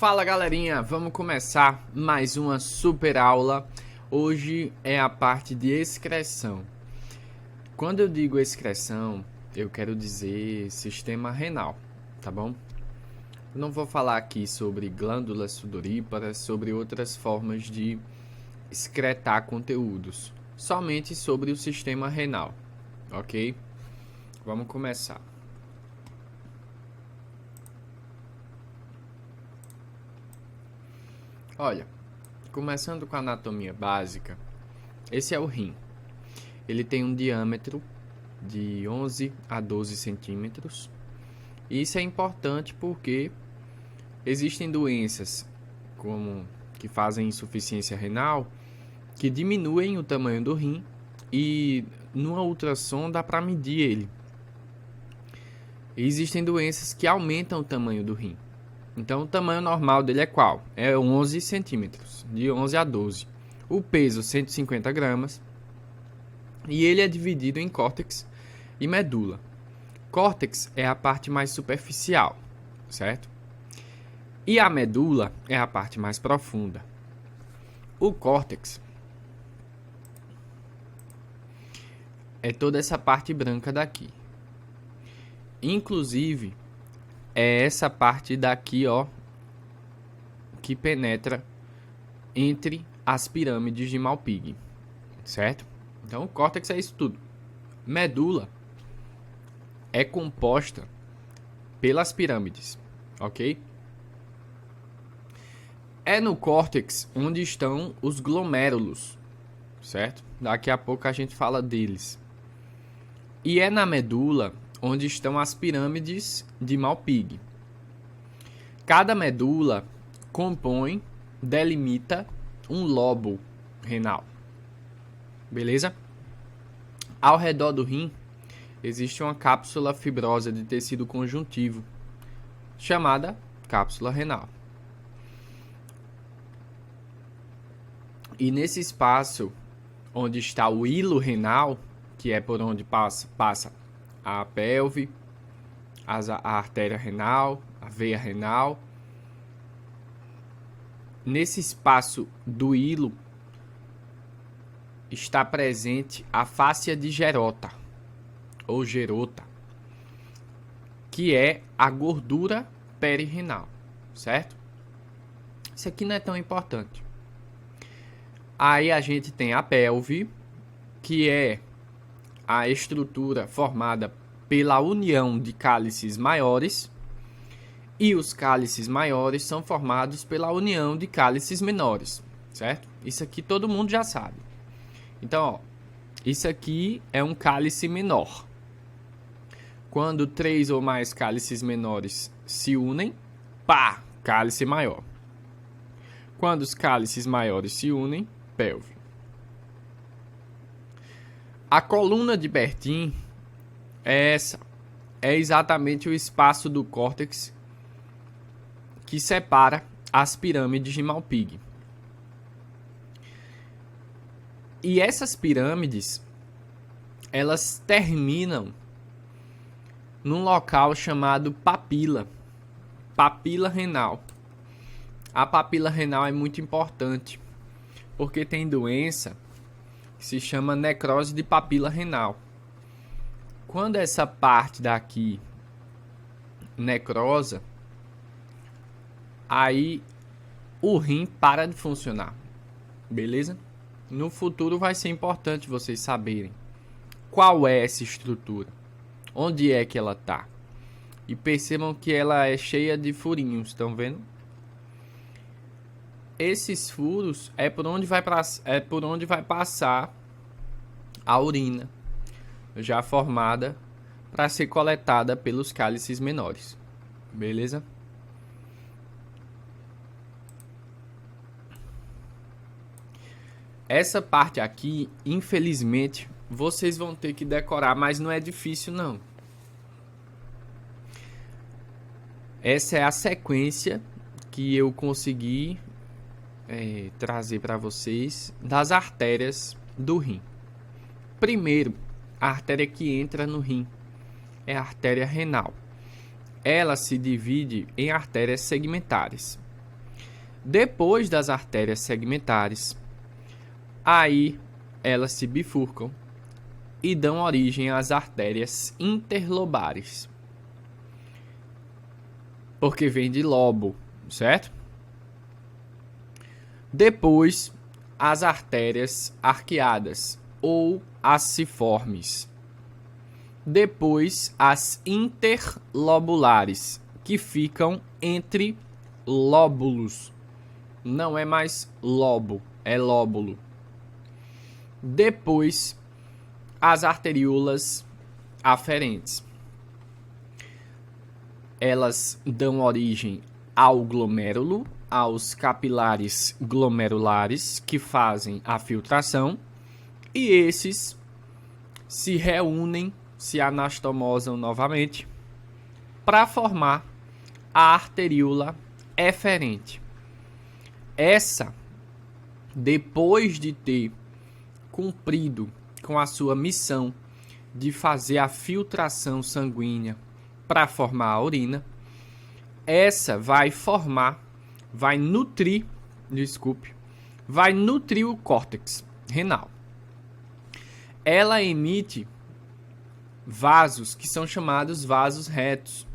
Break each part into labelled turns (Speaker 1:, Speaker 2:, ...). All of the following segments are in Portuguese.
Speaker 1: Fala galerinha, vamos começar mais uma super aula. Hoje é a parte de excreção. Quando eu digo excreção, eu quero dizer sistema renal, tá bom? Eu não vou falar aqui sobre glândulas sudoríparas, sobre outras formas de excretar conteúdos, somente sobre o sistema renal, ok? Vamos começar. Olha, começando com a anatomia básica, esse é o rim. Ele tem um diâmetro de 11 a 12 centímetros. E isso é importante porque existem doenças que fazem insuficiência renal que diminuem o tamanho do rim e numa ultrassom dá para medir ele. E existem doenças que aumentam o tamanho do rim. Então, o tamanho normal dele é qual? É 11 centímetros, de 11 a 12. O peso, 150 gramas. E ele é dividido em córtex e medula. Córtex é a parte mais superficial, certo? E a medula é a parte mais profunda. O córtex é toda essa parte branca daqui. Inclusive, é essa parte daqui, ó, que penetra entre as pirâmides de Malpighi, certo? Então, o córtex é isso tudo. Medula é composta pelas pirâmides, ok? É no córtex onde estão os glomérulos, certo? Daqui a pouco a gente fala deles. E é na medula onde estão as pirâmides de Malpighi. Cada medula delimita um lobo renal. Beleza? Ao redor do rim existe uma cápsula fibrosa de tecido conjuntivo, chamada cápsula renal. E nesse espaço onde está o hilo renal, que é por onde passa a pelve, a artéria renal, a veia renal. Nesse espaço do hilo está presente a fáscia de Gerota, ou Gerota, que é a gordura perirenal, certo? Isso aqui não é tão importante. Aí a gente tem a pelve, que é a estrutura formada pela união de cálices maiores, e os cálices maiores são formados pela união de cálices menores, certo? Isso aqui todo mundo já sabe. Então, ó, isso aqui é um cálice menor. Quando 3 ou mais cálices menores se unem, pá, cálice maior. Quando os cálices maiores se unem, pelve. A coluna de Bertin é essa. É exatamente o espaço do córtex que separa as pirâmides de Malpighi. E essas pirâmides, elas terminam num local chamado papila renal. A papila renal é muito importante, porque tem doença que se chama necrose de papila renal. Quando essa parte daqui necrosa, aí o rim para de funcionar, beleza? No futuro vai ser importante vocês saberem qual é essa estrutura, onde é que ela tá. E percebam que ela é cheia de furinhos, estão vendo? Esses furos é por onde vai passar a urina já formada para ser coletada pelos cálices menores. Beleza? Essa parte aqui, infelizmente, vocês vão ter que decorar, mas não é difícil não. Essa é a sequência que eu consegui trazer para vocês das artérias do rim. Primeiro, a artéria que entra no rim é a artéria renal. Ela se divide em artérias segmentares. Depois das artérias segmentares, aí elas se bifurcam e dão origem às artérias interlobares. Porque vem de lobo, certo? Depois, as artérias arqueadas ou acciformes. Depois, as interlobulares, que ficam entre lóbulos. Não é mais lobo, é lóbulo. Depois, as arteríolas aferentes. Elas dão origem ao glomérulo, aos capilares glomerulares, que fazem a filtração, e esses se reúnem, se anastomosam novamente, para formar a arteríola eferente. Essa, depois de ter cumprido com a sua missão de fazer a filtração sanguínea para formar a urina, essa vai nutrir o córtex renal. Ela emite vasos que são chamados vasos retos.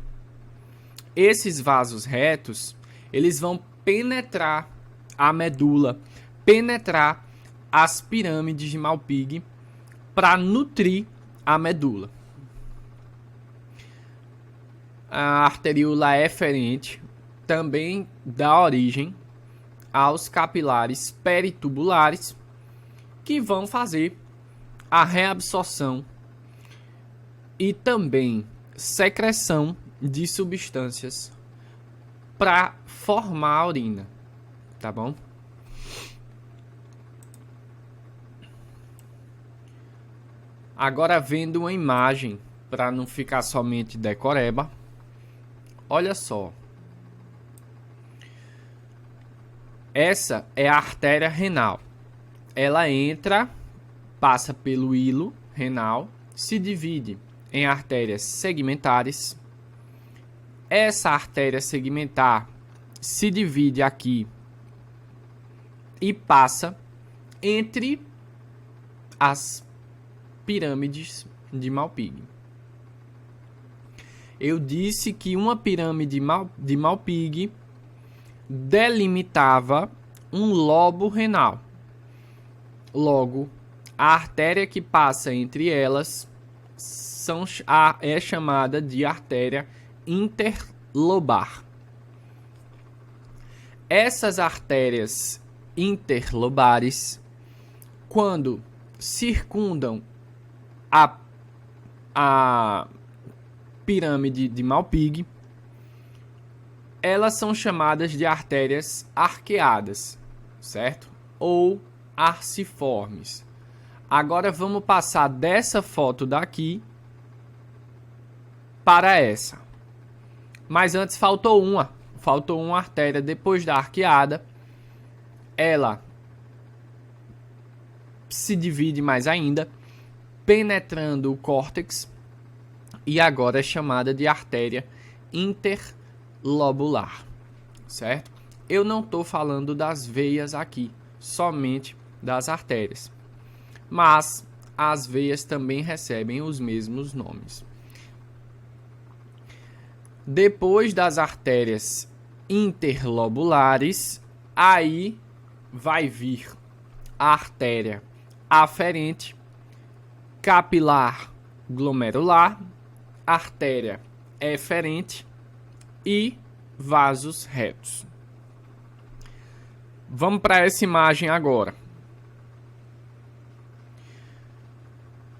Speaker 1: Esses vasos retos, eles vão penetrar a medula, penetrar as pirâmides de Malpighi para nutrir a medula. A arteríola eferente também dá origem aos capilares peritubulares, que vão fazer a reabsorção e também secreção de substâncias para formar a urina, tá bom? Agora vendo uma imagem, para não ficar somente decoreba, olha só. Essa é a artéria renal. Ela entra, passa pelo hilo renal, se divide em artérias segmentares. Essa artéria segmentar se divide aqui e passa entre as pirâmides de Malpighi. Eu disse que uma pirâmide de Malpighi delimitava um lobo renal. Logo, a artéria que passa entre elas é chamada de artéria interlobar. Essas artérias interlobares, quando circundam a pirâmide de Malpighi, elas são chamadas de artérias arqueadas, certo? Ou arciformes. Agora vamos passar dessa foto daqui para essa. Mas antes faltou uma artéria depois da arqueada. Ela se divide mais ainda, penetrando o córtex, e agora é chamada de artéria interlobular, certo? Eu não estou falando das veias aqui, somente das artérias. Mas as veias também recebem os mesmos nomes. Depois das artérias interlobulares, aí vai vir a artéria aferente, capilar glomerular, artéria eferente e vasos retos. Vamos para essa imagem agora.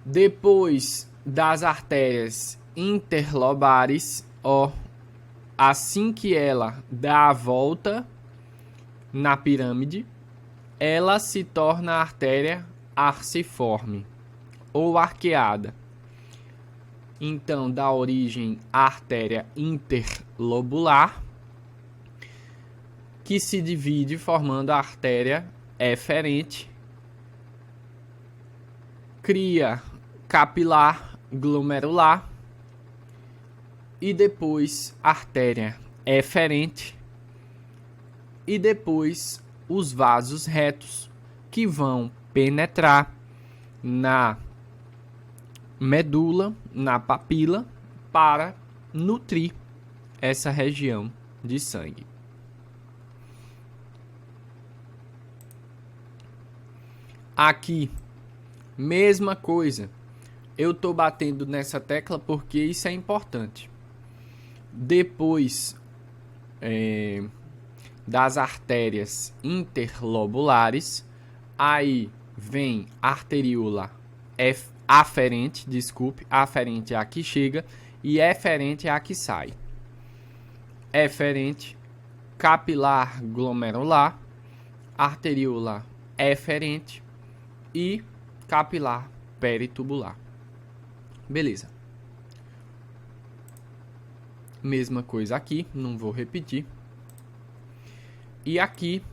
Speaker 1: Depois das artérias interlobares, assim que ela dá a volta na pirâmide, ela se torna artéria arciforme ou arqueada. Então, dá origem à artéria interlobular, que se divide formando a artéria eferente, cria capilar glomerular e depois artéria eferente e depois os vasos retos que vão penetrar na medula, na papila, para nutrir essa região de sangue. Aqui, mesma coisa. Eu estou batendo nessa tecla porque isso é importante. Depois das artérias interlobulares, aí vem arteríola aferente, aferente é a que chega e eferente é a que sai. Eferente, capilar glomerular, arteríola eferente e capilar peritubular. Beleza. Mesma coisa aqui, não vou repetir. E aqui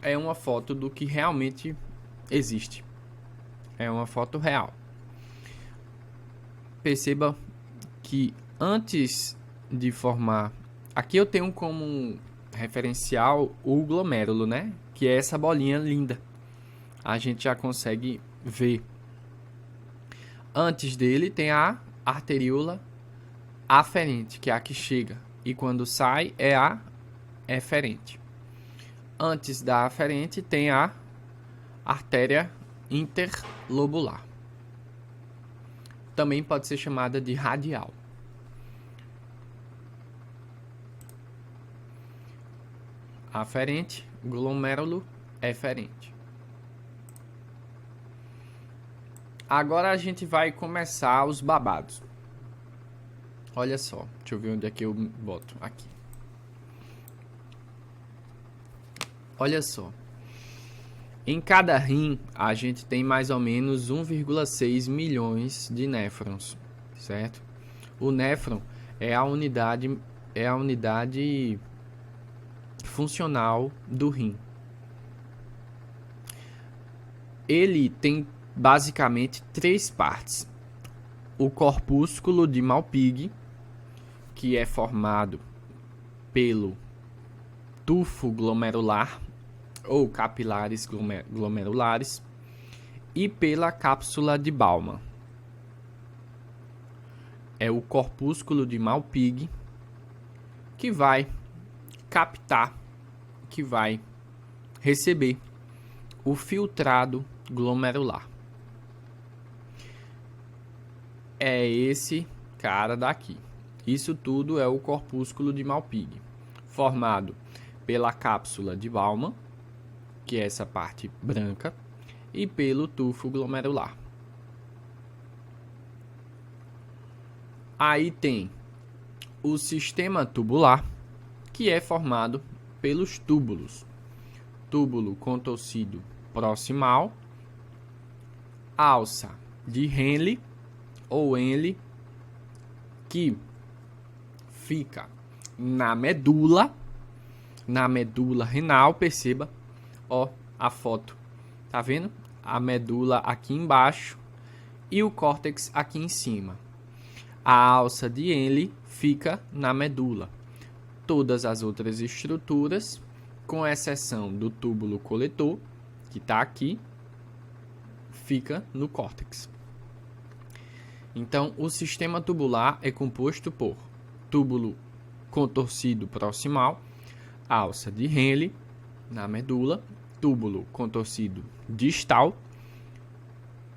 Speaker 1: é uma foto do que realmente existe. É uma foto real. Perceba que antes de formar... Aqui eu tenho como referencial o glomérulo, né? Que é essa bolinha linda. A gente já consegue ver. Antes dele tem a arteríola aferente, que é a que chega. E quando sai é a eferente. Antes da aferente tem a artéria interlobular. Também pode ser chamada de radial. Aferente, glomérulo, eferente. Agora a gente vai começar os babados. Olha só, deixa eu ver onde é que eu boto. Aqui. Olha só. Em cada rim, a gente tem mais ou menos 1,6 milhões de néfrons, certo? O néfron é a unidade funcional do rim. Ele tem basicamente 3 partes. O corpúsculo de Malpighi, que é formado pelo tufo glomerular ou capilares glomerulares e pela cápsula de Bowman. É o corpúsculo de Malpighi que vai captar, que vai receber o filtrado glomerular. É esse cara daqui. Isso tudo é o corpúsculo de Malpighi, formado pela cápsula de Bowman, que é essa parte branca, e pelo tufo glomerular. Aí tem o sistema tubular, que é formado pelos túbulos. Túbulo contorcido proximal, alça de Henle ou Henle, que fica na medula renal, perceba, ó, a foto, tá vendo? A medula aqui embaixo e o córtex aqui em cima. A alça de Henle fica na medula. Todas as outras estruturas, com exceção do túbulo coletor, que está aqui, fica no córtex. Então, o sistema tubular é composto por túbulo contorcido proximal, alça de Henle na medula, túbulo contorcido distal,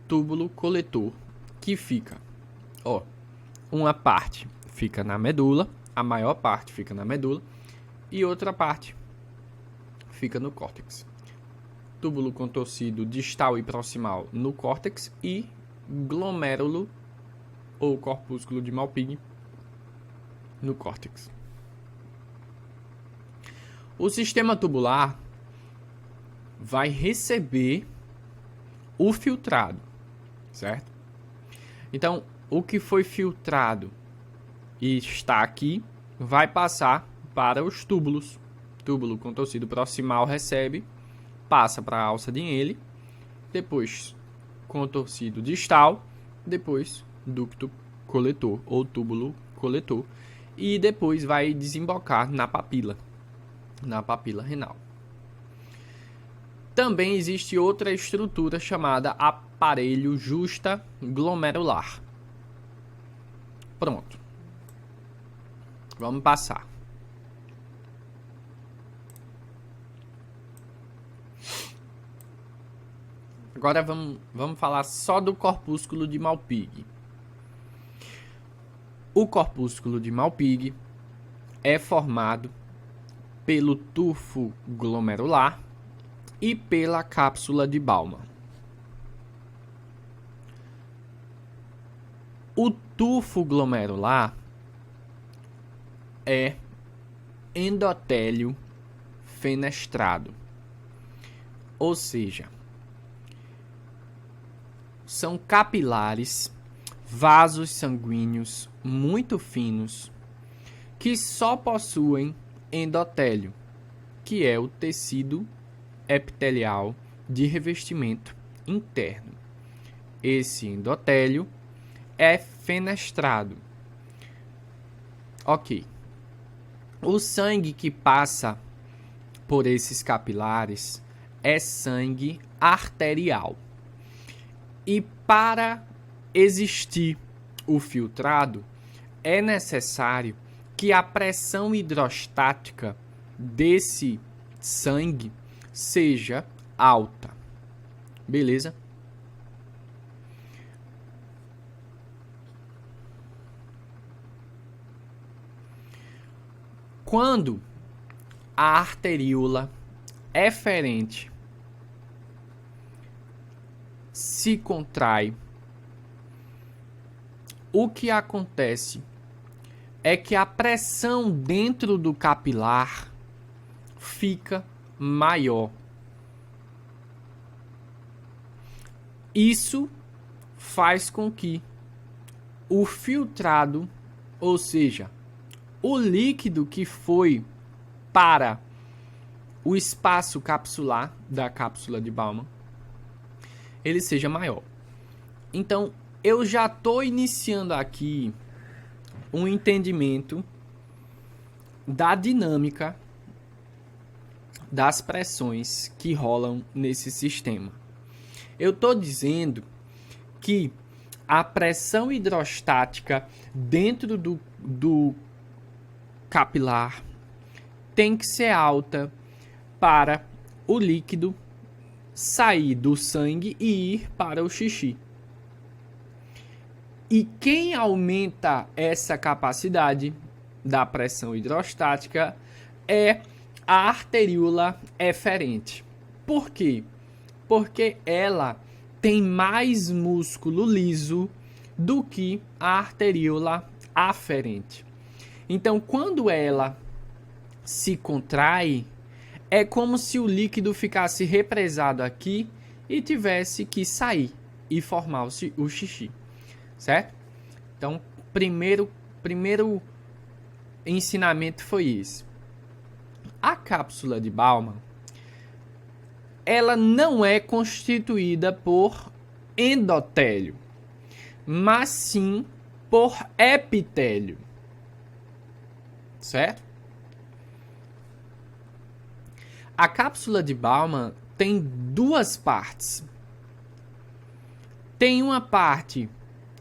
Speaker 1: túbulo coletor, que fica, ó, uma parte fica na medula, a maior parte fica na medula e outra parte fica no córtex. Túbulo contorcido distal e proximal no córtex e glomérulo ou corpúsculo de Malpighi no córtex. O sistema tubular vai receber o filtrado, certo? Então, o que foi filtrado e está aqui vai passar para os túbulos. Túbulo contorcido proximal recebe, passa para a alça de Henle, depois contorcido distal, depois ducto coletor ou túbulo coletor e depois vai desembocar na papila renal. Também existe outra estrutura chamada aparelho justa-glomerular. Pronto. Vamos passar. Agora vamos falar só do corpúsculo de Malpighi. O corpúsculo de Malpighi é formado pelo tufo glomerular e pela cápsula de Bowman. O tufo glomerular é endotélio fenestrado, ou seja, são capilares, vasos sanguíneos muito finos que só possuem endotélio, que é o tecido epitelial de revestimento interno. Esse endotélio é fenestrado. Ok. O sangue que passa por esses capilares é sangue arterial. E para existir o filtrado, é necessário que a pressão hidrostática desse sangue seja alta. Beleza? Quando a arteríola eferente se contrai, o que acontece é que a pressão dentro do capilar fica maior. Isso faz com que o filtrado, ou seja, o líquido que foi para o espaço capsular da cápsula de Bowman, ele seja maior. Então, eu já estou iniciando aqui um entendimento da dinâmica das pressões que rolam nesse sistema. Eu estou dizendo que a pressão hidrostática dentro do capilar tem que ser alta para o líquido sair do sangue e ir para o xixi. E quem aumenta essa capacidade da pressão hidrostática é a arteríola eferente. Por quê? Porque ela tem mais músculo liso do que a arteríola aferente. Então, quando ela se contrai, é como se o líquido ficasse represado aqui e tivesse que sair e formar o xixi. Certo? Então, primeiro ensinamento foi esse. A cápsula de Bowman, ela não é constituída por endotélio, mas sim por epitélio. Certo? A cápsula de Bowman tem duas partes. Tem uma parte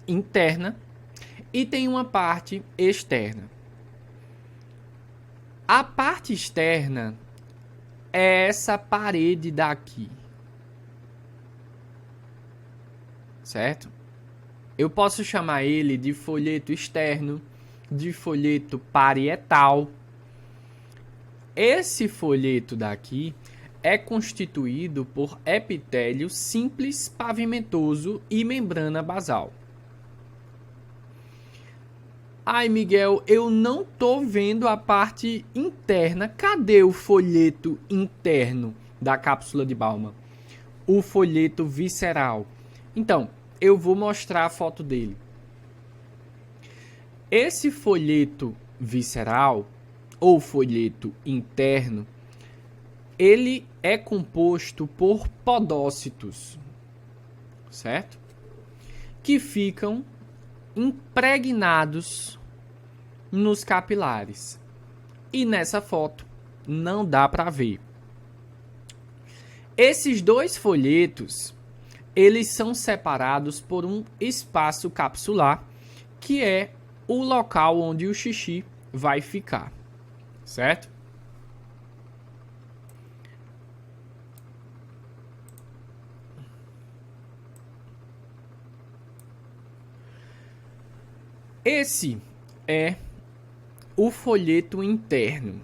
Speaker 1: interna e tem uma parte externa. A parte externa é essa parede daqui. Certo? Eu posso chamar ele de folheto externo, de folheto parietal. Esse folheto daqui é constituído por epitélio simples, pavimentoso e membrana basal. Ai, Miguel, eu não tô vendo a parte interna. Cadê o folheto interno da cápsula de Bowman? O folheto visceral. Então, eu vou mostrar a foto dele. Esse folheto visceral, ou folheto interno, ele é composto por podócitos, certo? Que ficam impregnados nos capilares. E nessa foto não dá para ver. Esses dois folhetos, eles são separados por um espaço capsular, que é o local onde o xixi vai ficar, certo? Esse é o folheto interno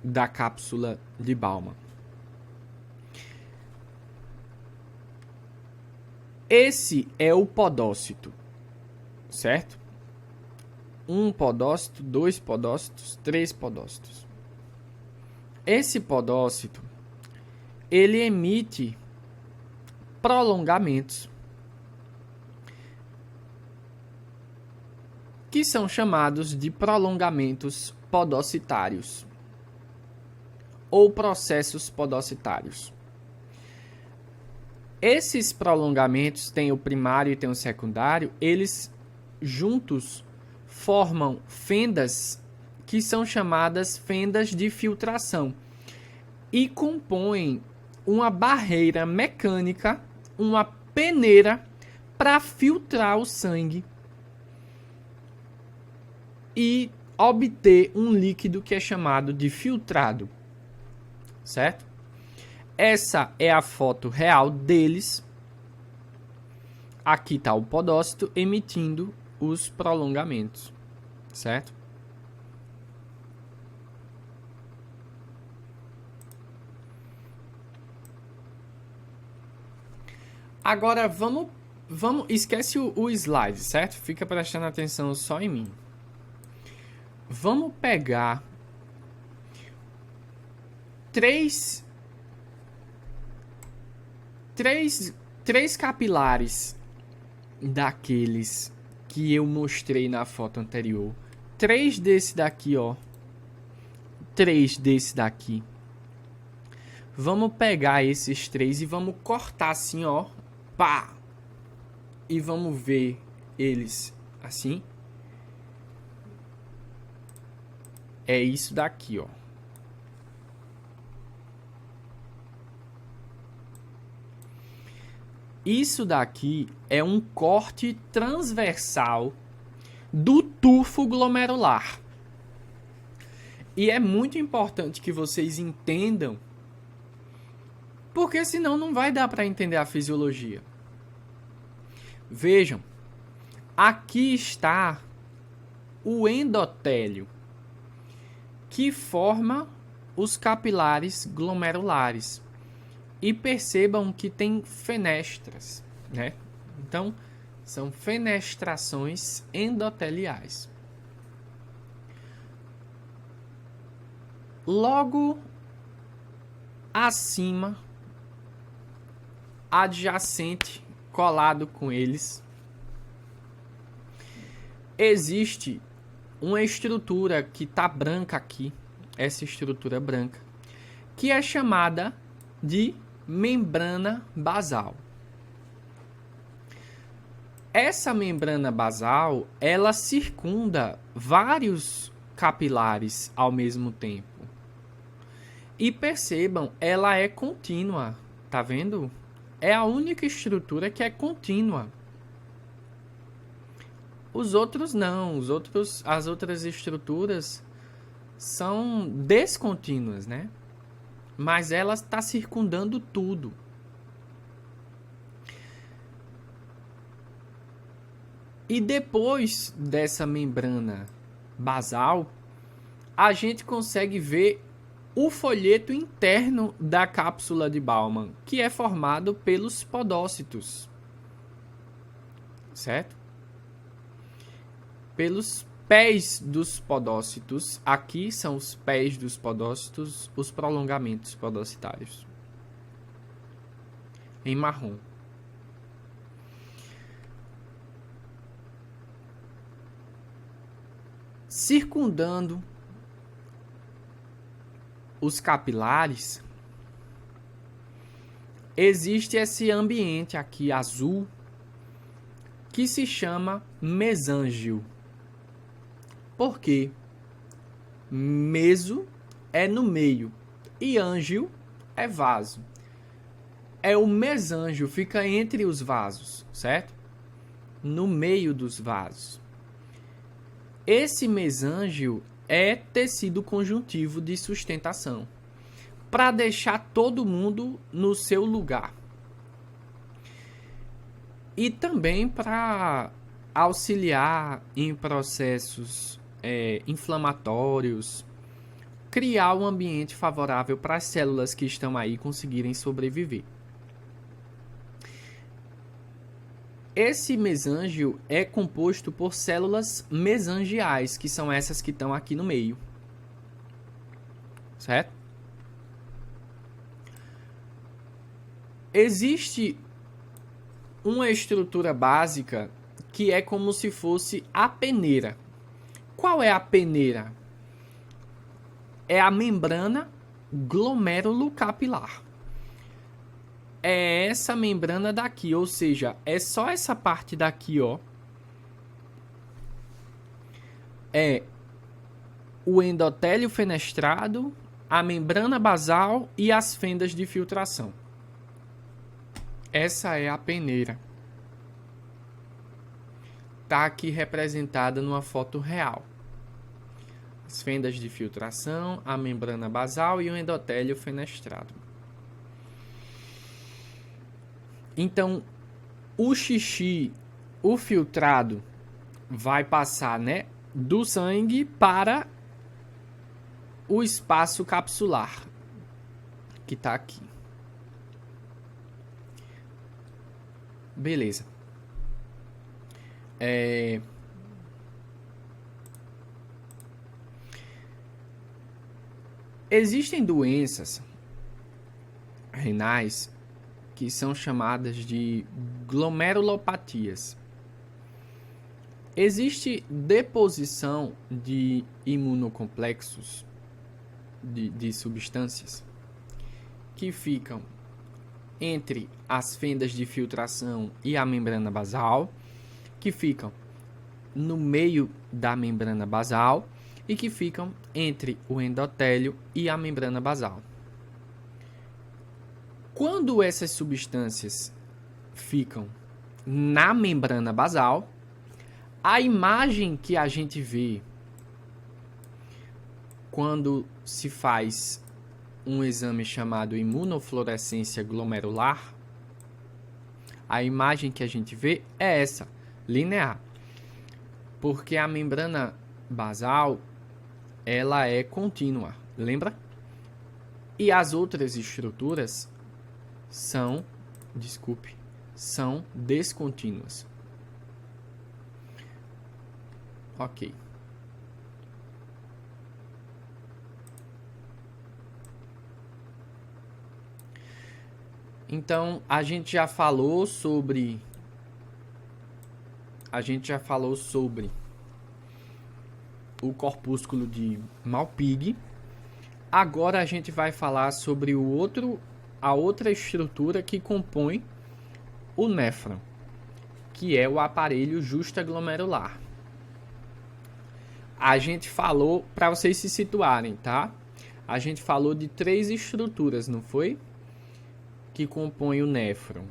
Speaker 1: da cápsula de Bowman. Esse é o podócito, certo? Um podócito, dois podócitos, três podócitos. Esse podócito, ele emite prolongamentos que são chamados de prolongamentos podocitários ou processos podocitários. Esses prolongamentos, tem o primário e tem o secundário, eles juntos formam fendas que são chamadas fendas de filtração e compõem uma barreira mecânica, uma peneira para filtrar o sangue e obter um líquido que é chamado de filtrado, certo? Essa é a foto real deles. Aqui está o podócito emitindo os prolongamentos, certo? Agora vamos esquece o slide, certo? Fica prestando atenção só em mim. Vamos pegar três capilares daqueles que eu mostrei na foto anterior. 3 desse daqui, ó. 3 desse daqui. Vamos pegar esses 3 e vamos cortar assim, ó. Pá! E vamos ver eles assim. É isso daqui, ó. Isso daqui é um corte transversal do tufo glomerular. E é muito importante que vocês entendam, porque senão não vai dar para entender a fisiologia. Vejam, aqui está o endotélio, que forma os capilares glomerulares. E percebam que tem fenestras, né? Então, são fenestrações endoteliais. Logo acima, adjacente, colado com eles, existe uma estrutura que está branca aqui, essa estrutura branca, que é chamada de membrana basal. Essa membrana basal, ela circunda vários capilares ao mesmo tempo. E percebam, ela é contínua, tá vendo? É a única estrutura que é contínua. Os outros não, as outras estruturas são descontínuas, né? Mas ela está circundando tudo. E depois dessa membrana basal, a gente consegue ver o folheto interno da cápsula de Bowman, que é formado pelos podócitos, certo? Pelos pés dos podócitos. Aqui são os pés dos podócitos, os prolongamentos podocitários, em marrom. Circundando os capilares, existe esse ambiente aqui azul que se chama mesângio. Por quê? Meso é no meio e ângio é vaso. é o mesângio, fica entre os vasos, certo? No meio dos vasos. Esse mesângio é tecido conjuntivo de sustentação, para deixar todo mundo no seu lugar. E também para auxiliar em processos inflamatórios, criar um ambiente favorável para as células que estão aí conseguirem sobreviver. Esse mesângio é composto por células mesangiais, que são essas que estão aqui no meio. Certo? Existe uma estrutura básica que é como se fosse a peneira. Qual é a peneira? É a membrana glomérulo-capilar. É essa membrana daqui, ou seja, é só essa parte daqui, ó. É o endotélio fenestrado, a membrana basal e as fendas de filtração. Essa é a peneira. Tá aqui representada numa foto real. As fendas de filtração, a membrana basal e o endotélio fenestrado. Então, o xixi, o filtrado, vai passar, né, do sangue para o espaço capsular, que está aqui. Beleza. Existem doenças renais que são chamadas de glomerulopatias. Existe deposição de imunocomplexos de substâncias que ficam entre as fendas de filtração e a membrana basal, que ficam no meio da membrana basal e que ficam entre o endotélio e a membrana basal. Quando essas substâncias ficam na membrana basal, a imagem que a gente vê quando se faz um exame chamado imunofluorescência glomerular, a imagem que a gente vê é essa, linear. Porque a membrana basal, ela é contínua, lembra? E as outras estruturas são descontínuas. Ok. Então, a gente já falou sobre o corpúsculo de Malpighi. Agora a gente vai falar sobre a outra estrutura que compõe o néfron, que é o aparelho justaglomerular. A gente falou, para vocês se situarem, tá? A gente falou de 3 estruturas, não foi? Que compõem o néfron.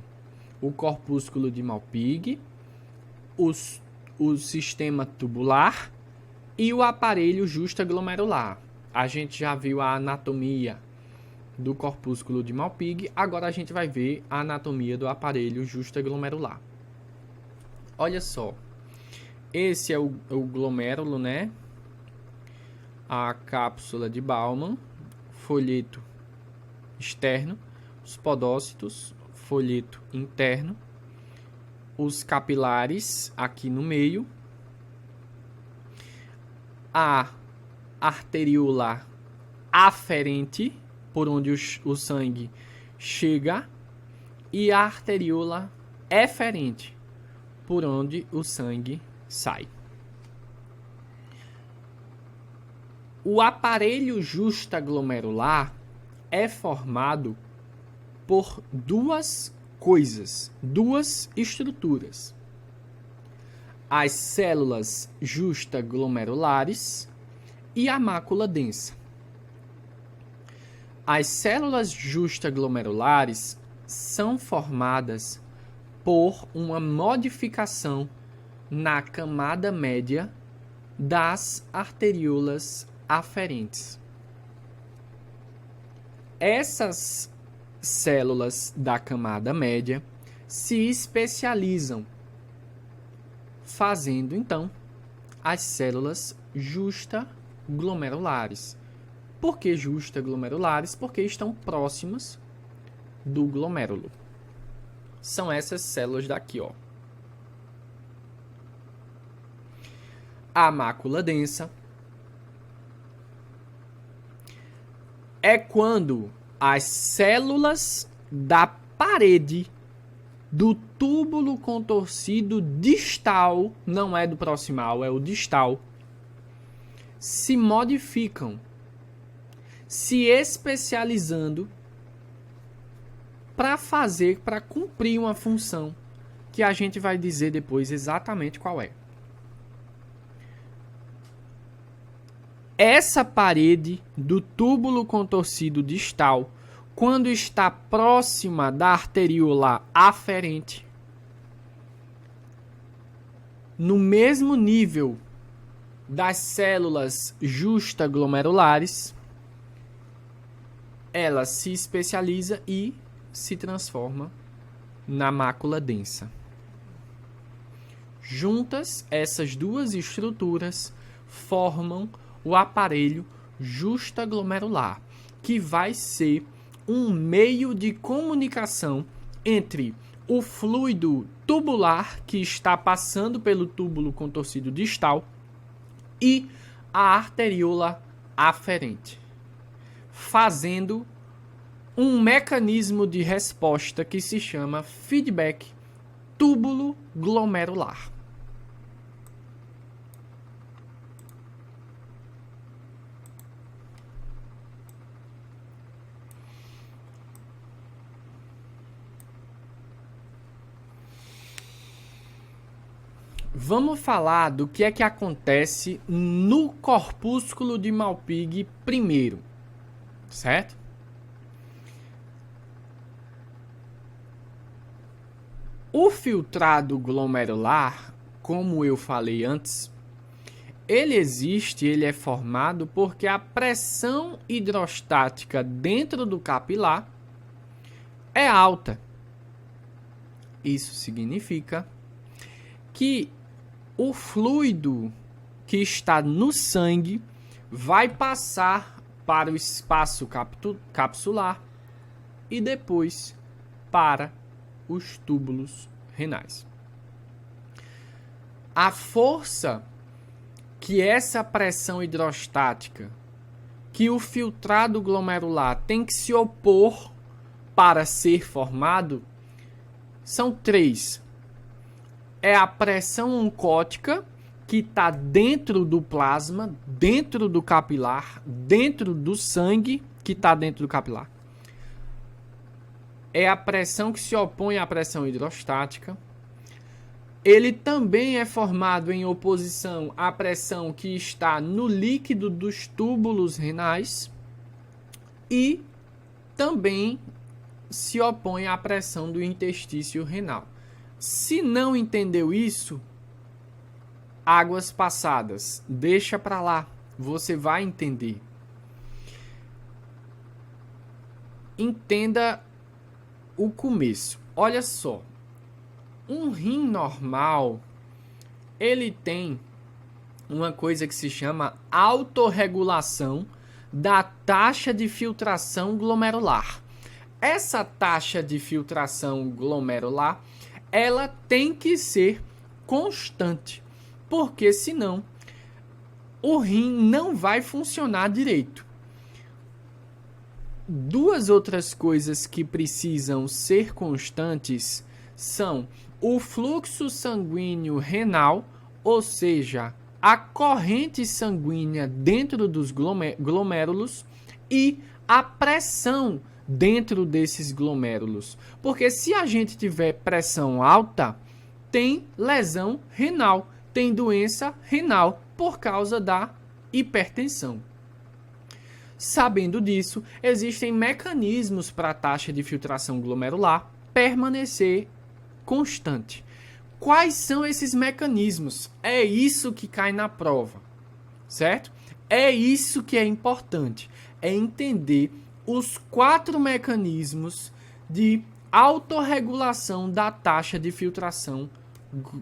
Speaker 1: O corpúsculo de Malpighi, o sistema tubular e o aparelho justaglomerular. A gente já viu a anatomia do corpúsculo de Malpighi, agora a gente vai ver a anatomia do aparelho justaglomerular. Olha só, esse é o glomérulo, né? A cápsula de Bowman, folheto externo, os podócitos, folheto interno, os capilares aqui no meio, a arteríola aferente, por onde o sangue chega, e a arteríola eferente, por onde o sangue sai. O aparelho justaglomerular é formado por duas coisas, duas estruturas. As células justaglomerulares e a mácula densa. As células justaglomerulares são formadas por uma modificação na camada média das arteriolas aferentes. Essas células da camada média se especializam, fazendo então as células justaglomerulares. Por que justaglomerulares? Porque estão próximas do glomérulo. São essas células daqui, ó. A mácula densa é quando as células da parede do túbulo contorcido distal, não é do proximal, é o distal, se modificam, se especializando para cumprir uma função que a gente vai dizer depois exatamente qual é. Essa parede do túbulo contorcido distal, quando está próxima da arteriola aferente, no mesmo nível das células justaglomerulares, ela se especializa e se transforma na mácula densa. Juntas, essas duas estruturas formam o aparelho justaglomerular, que vai ser um meio de comunicação entre o fluido tubular que está passando pelo túbulo contorcido distal e a arteriola aferente, fazendo um mecanismo de resposta que se chama feedback túbulo-glomerular. Vamos falar do que é que acontece no corpúsculo de Malpighi primeiro, certo? O filtrado glomerular, como eu falei antes, ele é formado porque a pressão hidrostática dentro do capilar é alta. Isso significa que o fluido que está no sangue vai passar para o espaço capsular e depois para os túbulos renais. A força que essa pressão hidrostática, que o filtrado glomerular tem que se opor para ser formado, são três. É a pressão oncótica, que está dentro do plasma, dentro do capilar, dentro do sangue, que está dentro do capilar. É a pressão que se opõe à pressão hidrostática. Ele também é formado em oposição à pressão que está no líquido dos túbulos renais. E também se opõe à pressão do interstício renal. Se não entendeu isso, águas passadas, deixa para lá, você vai entender. Entenda o começo. Olha só, um rim normal, ele tem uma coisa que se chama autorregulação da taxa de filtração glomerular. Essa taxa de filtração glomerular, ela tem que ser constante, porque senão o rim não vai funcionar direito. Duas outras coisas que precisam ser constantes são o fluxo sanguíneo renal, ou seja, a corrente sanguínea dentro dos glomérulos, e a pressão dentro desses glomérulos. Porque se a gente tiver pressão alta, tem lesão renal, tem doença renal por causa da hipertensão. Sabendo disso, existem mecanismos para a taxa de filtração glomerular permanecer constante. Quais são esses mecanismos? É isso que cai na prova, certo? É isso que é importante, é entender os 4 mecanismos de autorregulação da taxa de filtração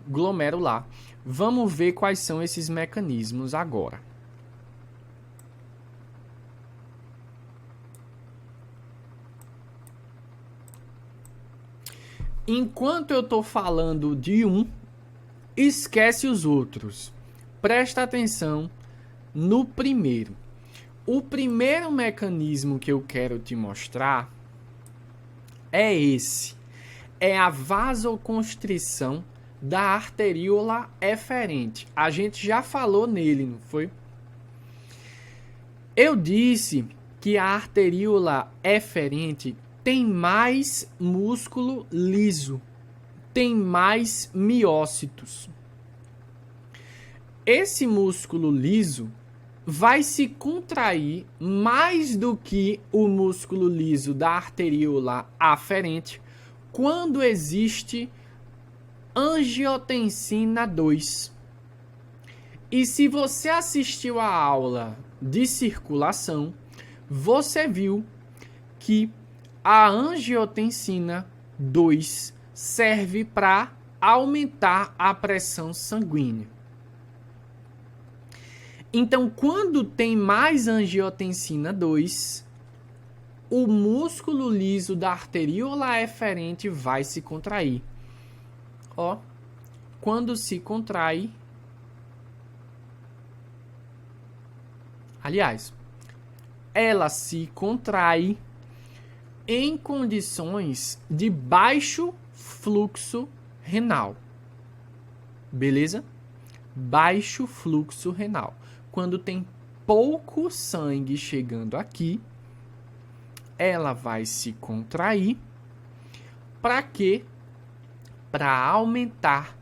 Speaker 1: glomerular. Vamos ver quais são esses mecanismos agora. Enquanto eu estou falando de um, esquece os outros. Presta atenção no primeiro. O primeiro mecanismo que eu quero te mostrar é esse. É a vasoconstrição da arteríola eferente. A gente já falou nele, não foi? Eu disse que a arteríola eferente tem mais músculo liso, tem mais miócitos. Esse músculo liso vai se contrair mais do que o músculo liso da arteríola aferente quando existe angiotensina 2. E se você assistiu a aula de circulação, você viu que a angiotensina 2 serve para aumentar a pressão sanguínea. Então, quando tem mais angiotensina 2, o músculo liso da arteríola eferente vai se contrair. Ó, quando se contrai... Aliás, ela se contrai em condições de baixo fluxo renal. Beleza? Baixo fluxo renal. Quando tem pouco sangue chegando aqui, ela vai se contrair. Para quê? Para aumentar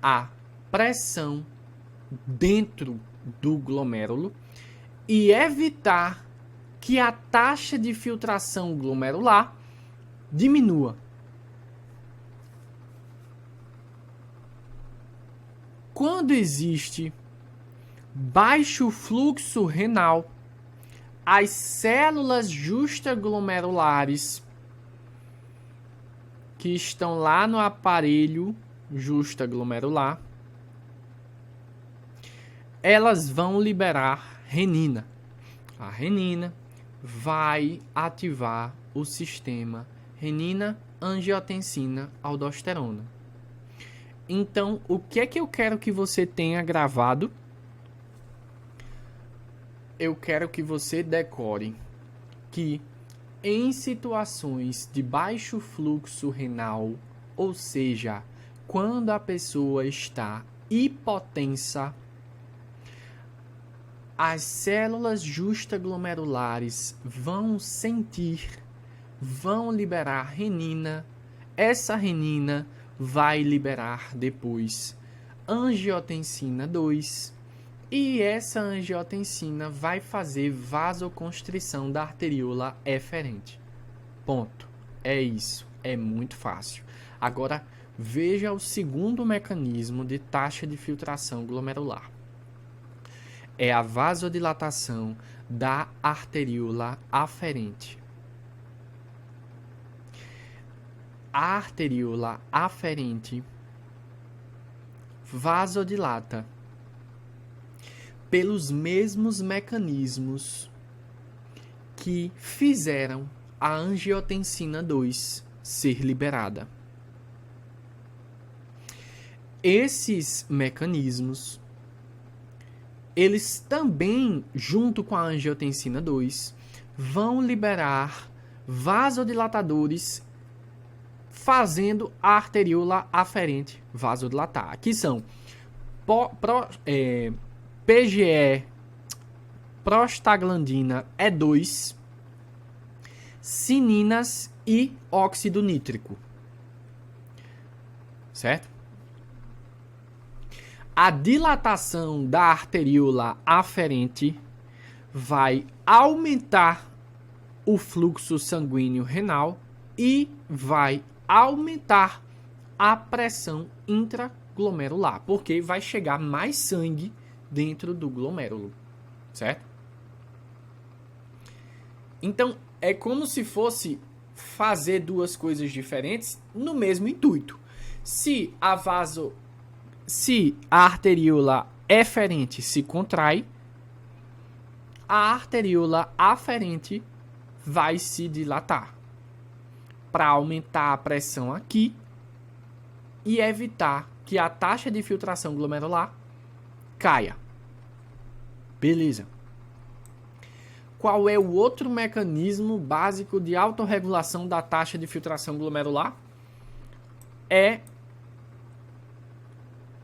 Speaker 1: a pressão dentro do glomérulo e evitar que a taxa de filtração glomerular diminua. Quando existe baixo fluxo renal, as células justaglomerulares que estão lá no aparelho justaglomerular, elas vão liberar renina. A renina vai ativar o sistema renina-angiotensina-aldosterona. Então, o que é que eu quero que você tenha gravado? Eu quero que você decore que em situações de baixo fluxo renal, ou seja, quando a pessoa está hipotensa, as células justaglomerulares vão liberar renina. Essa renina vai liberar depois angiotensina 2. E essa angiotensina vai fazer vasoconstrição da arteríola eferente. Ponto. É isso. É muito fácil. Agora, veja o segundo mecanismo de taxa de filtração glomerular. É a vasodilatação da arteríola aferente. A arteríola aferente vasodilata pelos mesmos mecanismos que fizeram a angiotensina 2 ser liberada. Esses mecanismos, eles também, junto com a angiotensina 2, vão liberar vasodilatadores fazendo a arteríola aferente vasodilatar. Que são PGE, prostaglandina E2, cininas e óxido nítrico. Certo? A dilatação da arteríola aferente vai aumentar o fluxo sanguíneo renal e vai aumentar a pressão intraglomerular, porque vai chegar mais sangue dentro do glomérulo, certo? Então, é como se fosse fazer duas coisas diferentes no mesmo intuito. Se a arteríola eferente se contrai, a arteríola aferente vai se dilatar para aumentar a pressão aqui e evitar que a taxa de filtração glomerular caia. Beleza. Qual é o outro mecanismo básico de autorregulação da taxa de filtração glomerular? É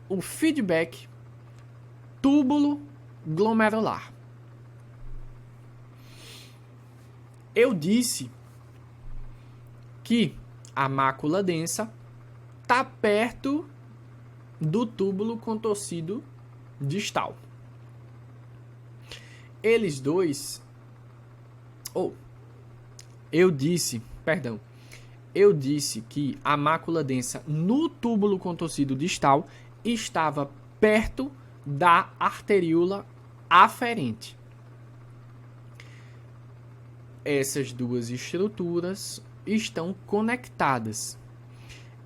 Speaker 1: o feedback túbulo glomerular. Eu disse que a mácula densa está perto do túbulo contorcido distal. Eles dois... Eu disse que a mácula densa no túbulo contorcido distal estava perto da arteríola aferente. Essas duas estruturas estão conectadas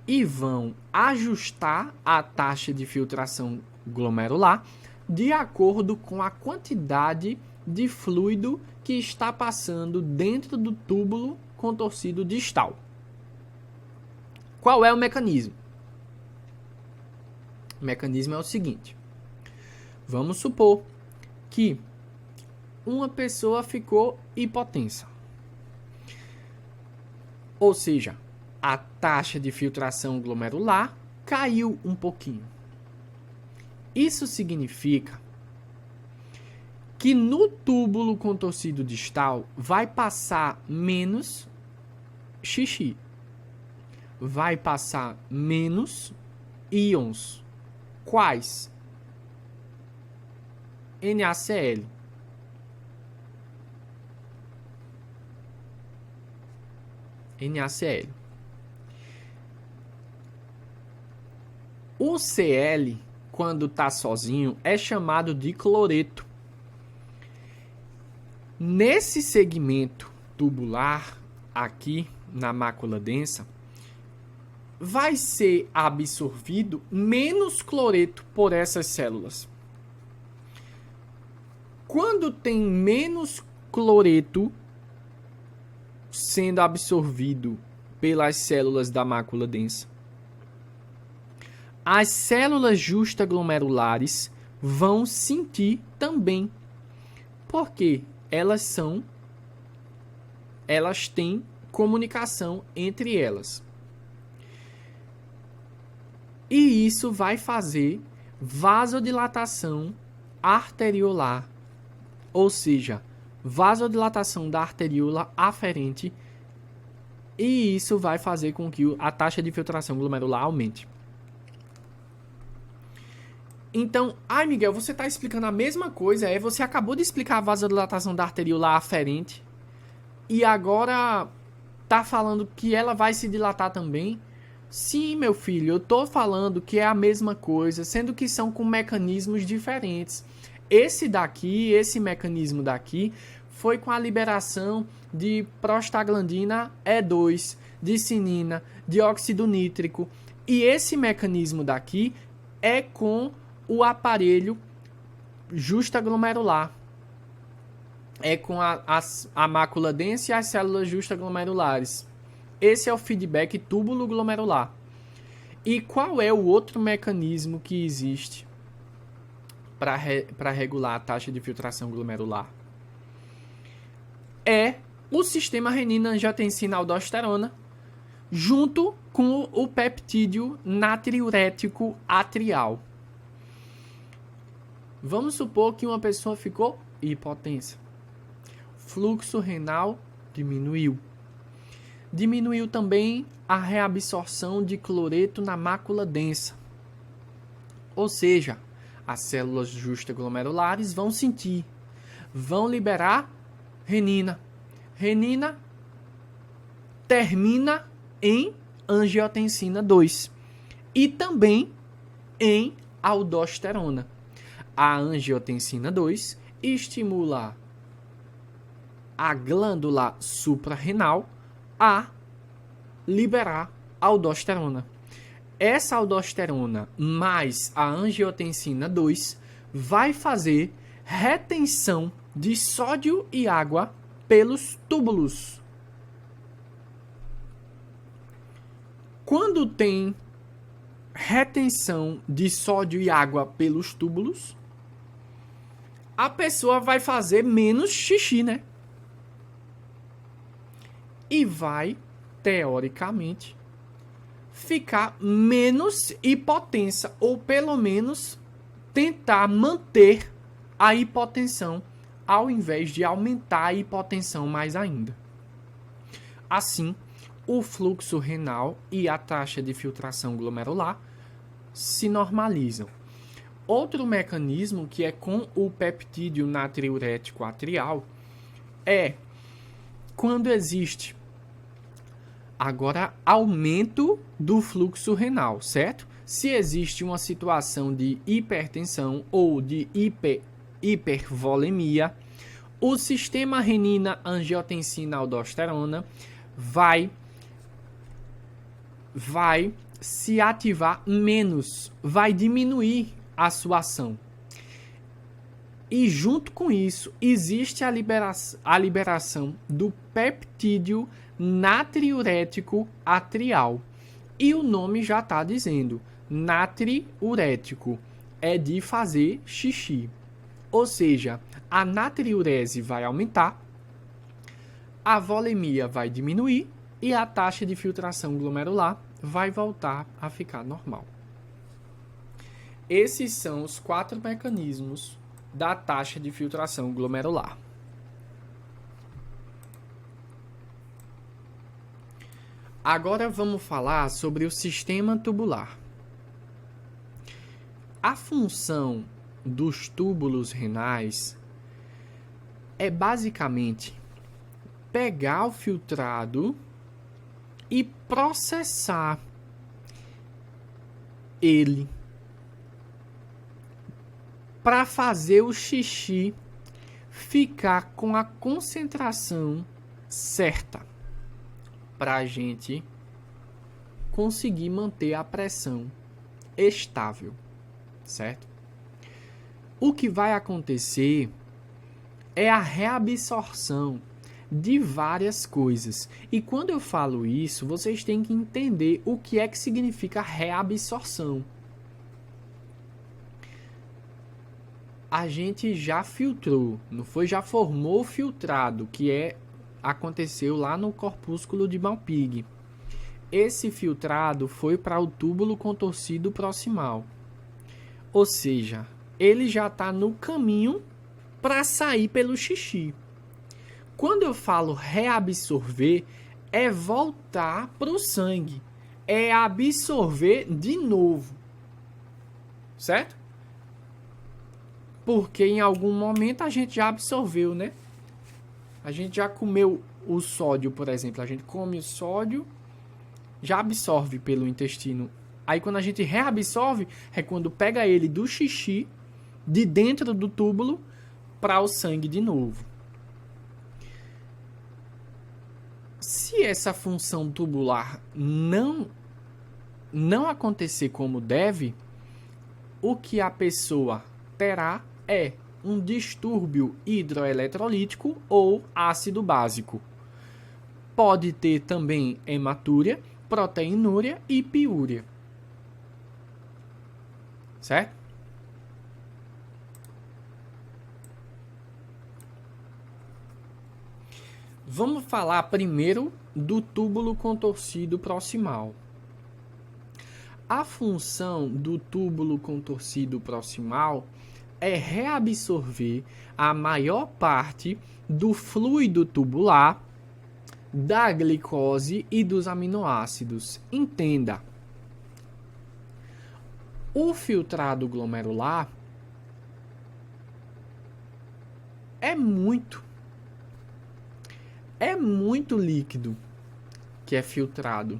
Speaker 1: e vão ajustar a taxa de filtração glomerular de acordo com a quantidade de fluido que está passando dentro do túbulo contorcido distal. Qual é o mecanismo? O mecanismo é o seguinte. Vamos supor que uma pessoa ficou hipotensa. Ou seja, a taxa de filtração glomerular caiu um pouquinho. Isso significa que no túbulo contorcido distal vai passar menos xixi. Vai passar menos íons. Quais? NaCl. NaCl. O Cl, quando está sozinho, é chamado de cloreto. Nesse segmento tubular, aqui na mácula densa, vai ser absorvido menos cloreto por essas células. Quando tem menos cloreto sendo absorvido pelas células da mácula densa, as células justaglomerulares vão sentir também, porque elas têm comunicação entre elas. E isso vai fazer vasodilatação arteriolar, ou seja, vasodilatação da arteríola aferente, e isso vai fazer com que a taxa de filtração glomerular aumente. Então, Miguel, você está explicando a mesma coisa, você acabou de explicar a vasodilatação da arteríola aferente e agora está falando que ela vai se dilatar também? Sim, meu filho, eu estou falando que é a mesma coisa, sendo que são com mecanismos diferentes. Esse mecanismo daqui foi com a liberação de prostaglandina E2, de cinina, dióxido nítrico, e esse mecanismo daqui é com o aparelho justaglomerular. É com a mácula densa e as células justaglomerulares. Esse é o feedback túbulo glomerular. E qual é o outro mecanismo que existe para regular a taxa de filtração glomerular? É o sistema renina-angiotensina-aldosterona junto com o peptídeo natriurético atrial. Vamos supor que uma pessoa ficou hipotensa. Fluxo renal diminuiu. Diminuiu também a reabsorção de cloreto na mácula densa. Ou seja, as células justaglomerulares vão sentir, vão liberar renina. Renina termina em angiotensina 2 e também em aldosterona. A angiotensina 2 estimula a glândula suprarrenal a liberar aldosterona. Essa aldosterona mais a angiotensina 2 vai fazer retenção de sódio e água pelos túbulos. Quando tem retenção de sódio e água pelos túbulos, a pessoa vai fazer menos xixi, né? E vai, teoricamente, ficar menos hipotensa, ou pelo menos tentar manter a hipotensão, ao invés de aumentar a hipotensão mais ainda. Assim, o fluxo renal e a taxa de filtração glomerular se normalizam. Outro mecanismo que é com o peptídeo natriurético atrial é quando existe agora aumento do fluxo renal, certo? Se existe uma situação de hipertensão ou de hipervolemia, o sistema renina-angiotensina-aldosterona vai se ativar menos, vai diminuir a sua ação. E junto com isso, existe a liberação do peptídeo natriurético atrial. E o nome já está dizendo, natriurético, é de fazer xixi. Ou seja, a natriurese vai aumentar, a volemia vai diminuir e a taxa de filtração glomerular vai voltar a ficar normal. Esses são os 4 mecanismos da taxa de filtração glomerular. Agora vamos falar sobre o sistema tubular. A função dos túbulos renais é basicamente pegar o filtrado e processar ele para fazer o xixi ficar com a concentração certa, para a gente conseguir manter a pressão estável, certo? O que vai acontecer é a reabsorção de várias coisas. E quando eu falo isso, vocês têm que entender o que é que significa reabsorção. A gente já filtrou, não foi? Já formou o filtrado, que aconteceu lá no corpúsculo de Malpighi. Esse filtrado foi para o túbulo contorcido proximal. Ou seja, ele já está no caminho para sair pelo xixi. Quando eu falo reabsorver, é voltar para o sangue. É absorver de novo. Certo? Porque em algum momento a gente já absorveu, né? A gente já comeu o sódio, por exemplo. A gente come o sódio, já absorve pelo intestino. Aí quando a gente reabsorve, é quando pega ele do xixi, de dentro do túbulo, para o sangue de novo. Se essa função tubular não acontecer como deve, o que a pessoa terá é um distúrbio hidroeletrolítico ou ácido básico. Pode ter também hematúria, proteinúria e piúria. Certo? Vamos falar primeiro do túbulo contorcido proximal. A função do túbulo contorcido proximal é reabsorver a maior parte do fluido tubular, da glicose e dos aminoácidos. Entenda, o filtrado glomerular É muito líquido que é filtrado.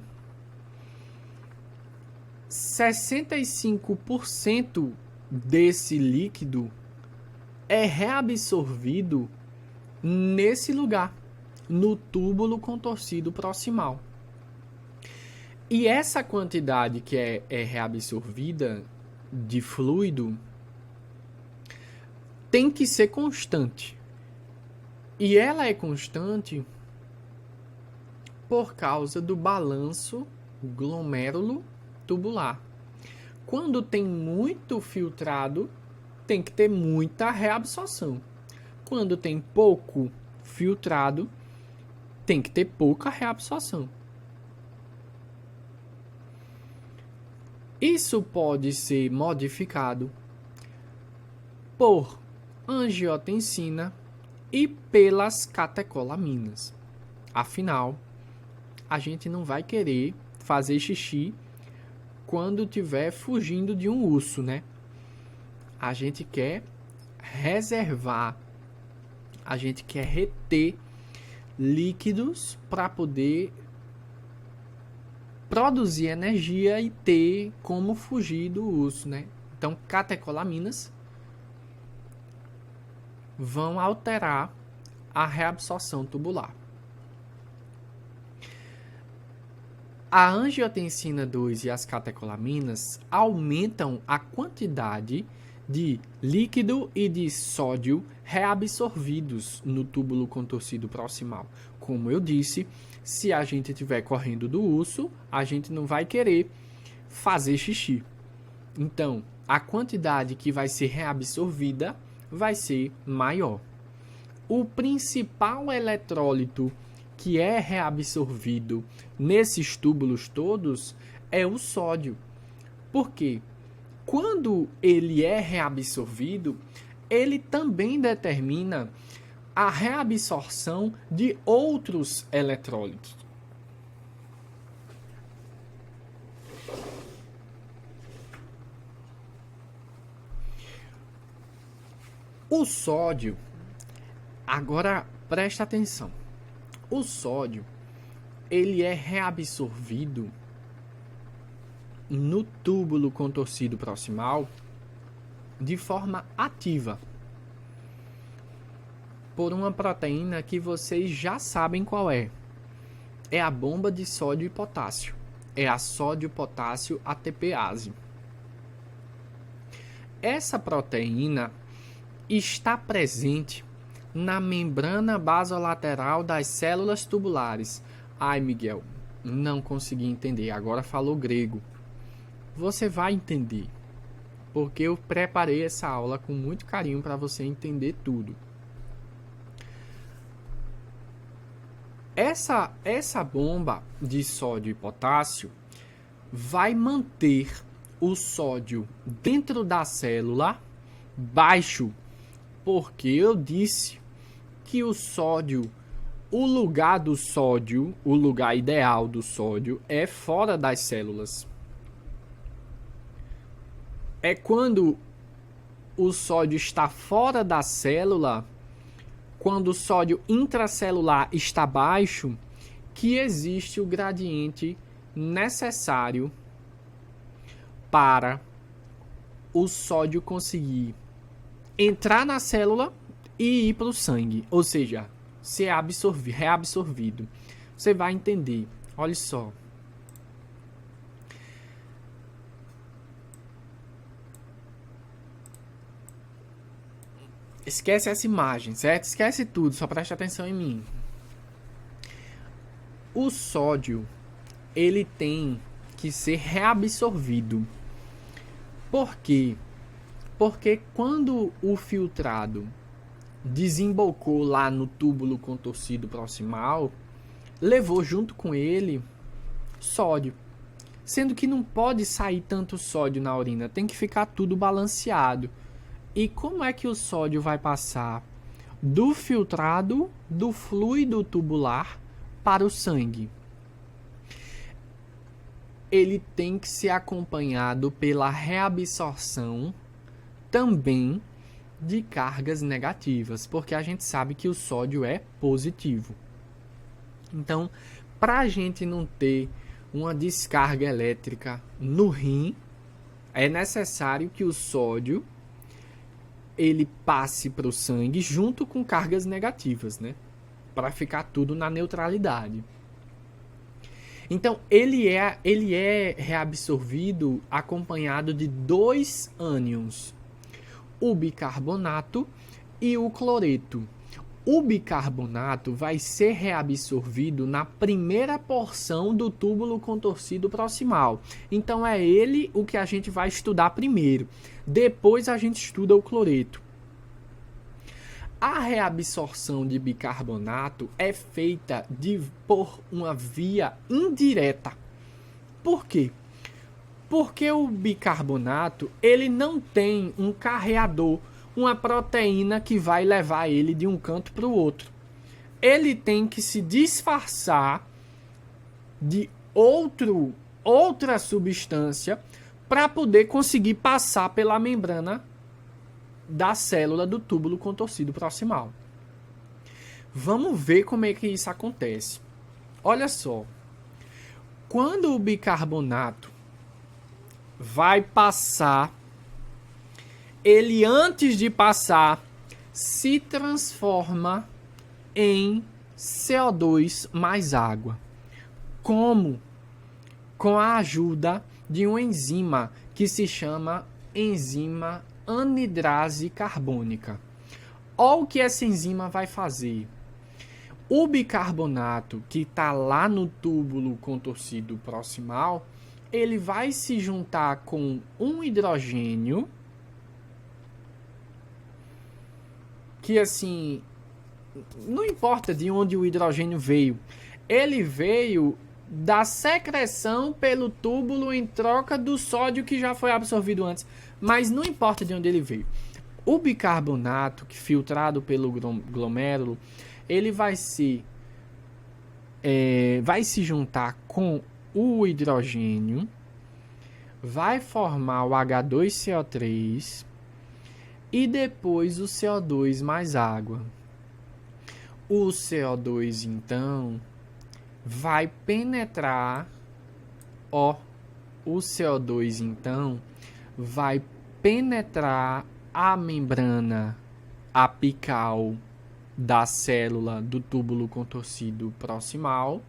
Speaker 1: 65% desse líquido é reabsorvido nesse lugar, no túbulo contorcido proximal. E essa quantidade que é reabsorvida de fluido tem que ser constante. E ela é constante por causa do balanço glomérulo tubular. Quando tem muito filtrado, tem que ter muita reabsorção. Quando tem pouco filtrado, tem que ter pouca reabsorção. Isso pode ser modificado por angiotensina e pelas catecolaminas. Afinal, a gente não vai querer fazer xixi quando estiver fugindo de um urso, né? A gente quer reservar, a gente quer reter líquidos para poder produzir energia e ter como fugir do urso, né? Então, catecolaminas vão alterar a reabsorção tubular. A angiotensina 2 e as catecolaminas aumentam a quantidade de líquido e de sódio reabsorvidos no túbulo contorcido proximal. Como eu disse, se a gente estiver correndo do urso, a gente não vai querer fazer xixi. Então, a quantidade que vai ser reabsorvida vai ser maior. O principal eletrólito que é reabsorvido nesses túbulos todos é o sódio. Por quê? Quando ele é reabsorvido, ele também determina a reabsorção de outros eletrólitos. O sódio, agora presta atenção. O sódio, ele é reabsorvido no túbulo contorcido proximal de forma ativa por uma proteína que vocês já sabem qual é. É a bomba de sódio e potássio. É a sódio-potássio ATPase. Essa proteína está presente na membrana basolateral das células tubulares. Ai, Miguel, não consegui entender. Agora falou grego. Você vai entender, porque eu preparei essa aula com muito carinho para você entender tudo. Essa bomba de sódio e potássio vai manter o sódio dentro da célula baixo, porque eu disse que o sódio, o lugar do sódio, o lugar ideal do sódio é fora das células. É quando o sódio está fora da célula, quando o sódio intracelular está baixo, que existe o gradiente necessário para o sódio conseguir entrar na célula e ir para o sangue, ou seja, ser reabsorvido. Você vai entender. Olha só. Esquece essa imagem, certo? Esquece tudo, só preste atenção em mim. O sódio, ele tem que ser reabsorvido. Por quê? Porque quando o filtrado desembocou lá no túbulo contorcido proximal, levou junto com ele sódio. Sendo que não pode sair tanto sódio na urina, tem que ficar tudo balanceado. E como é que o sódio vai passar do filtrado, do fluido tubular, para o sangue? Ele tem que ser acompanhado pela reabsorção também de cargas negativas, porque a gente sabe que o sódio é positivo. Então, para a gente não ter uma descarga elétrica no rim, é necessário que o sódio ele passe para o sangue junto com cargas negativas, né? Para ficar tudo na neutralidade. Então, ele é reabsorvido acompanhado de 2 ânions, o bicarbonato e o cloreto. O bicarbonato vai ser reabsorvido na primeira porção do túbulo contorcido proximal. Então, é ele o que a gente vai estudar primeiro. Depois, a gente estuda o cloreto. A reabsorção de bicarbonato é feita por uma via indireta. Por quê? Porque o bicarbonato ele não tem um carreador, uma proteína que vai levar ele de um canto para o outro. Ele tem que se disfarçar de outra substância para poder conseguir passar pela membrana da célula do túbulo contorcido proximal. Vamos ver como é que isso acontece. Olha só. Quando o bicarbonato vai passar, ele antes de passar se transforma em CO2 mais água. Como? Com a ajuda de uma enzima que se chama enzima anidrase carbônica. Olha o que essa enzima vai fazer. O bicarbonato que está lá no túbulo contorcido proximal, ele vai se juntar com um hidrogênio que assim, não importa de onde o hidrogênio veio, ele veio da secreção pelo túbulo em troca do sódio que já foi absorvido antes, mas não importa de onde ele veio. O bicarbonato, que filtrado pelo glomérulo, ele vai se juntar com o hidrogênio, vai formar o H2CO3 e depois o CO2 mais água. O CO2, então, vai penetrar, o CO2, então, vai penetrar a membrana apical da célula do túbulo contorcido proximal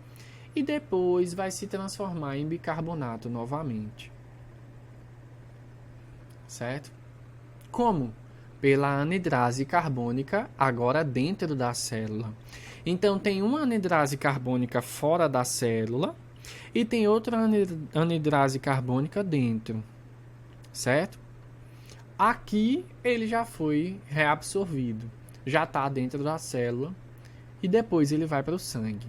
Speaker 1: e depois vai se transformar em bicarbonato novamente. Certo? Como? Pela anidrase carbônica, agora dentro da célula. Então, tem uma anidrase carbônica fora da célula e tem outra anidrase carbônica dentro. Certo? Aqui, ele já foi reabsorvido. Já está dentro da célula e depois ele vai para o sangue.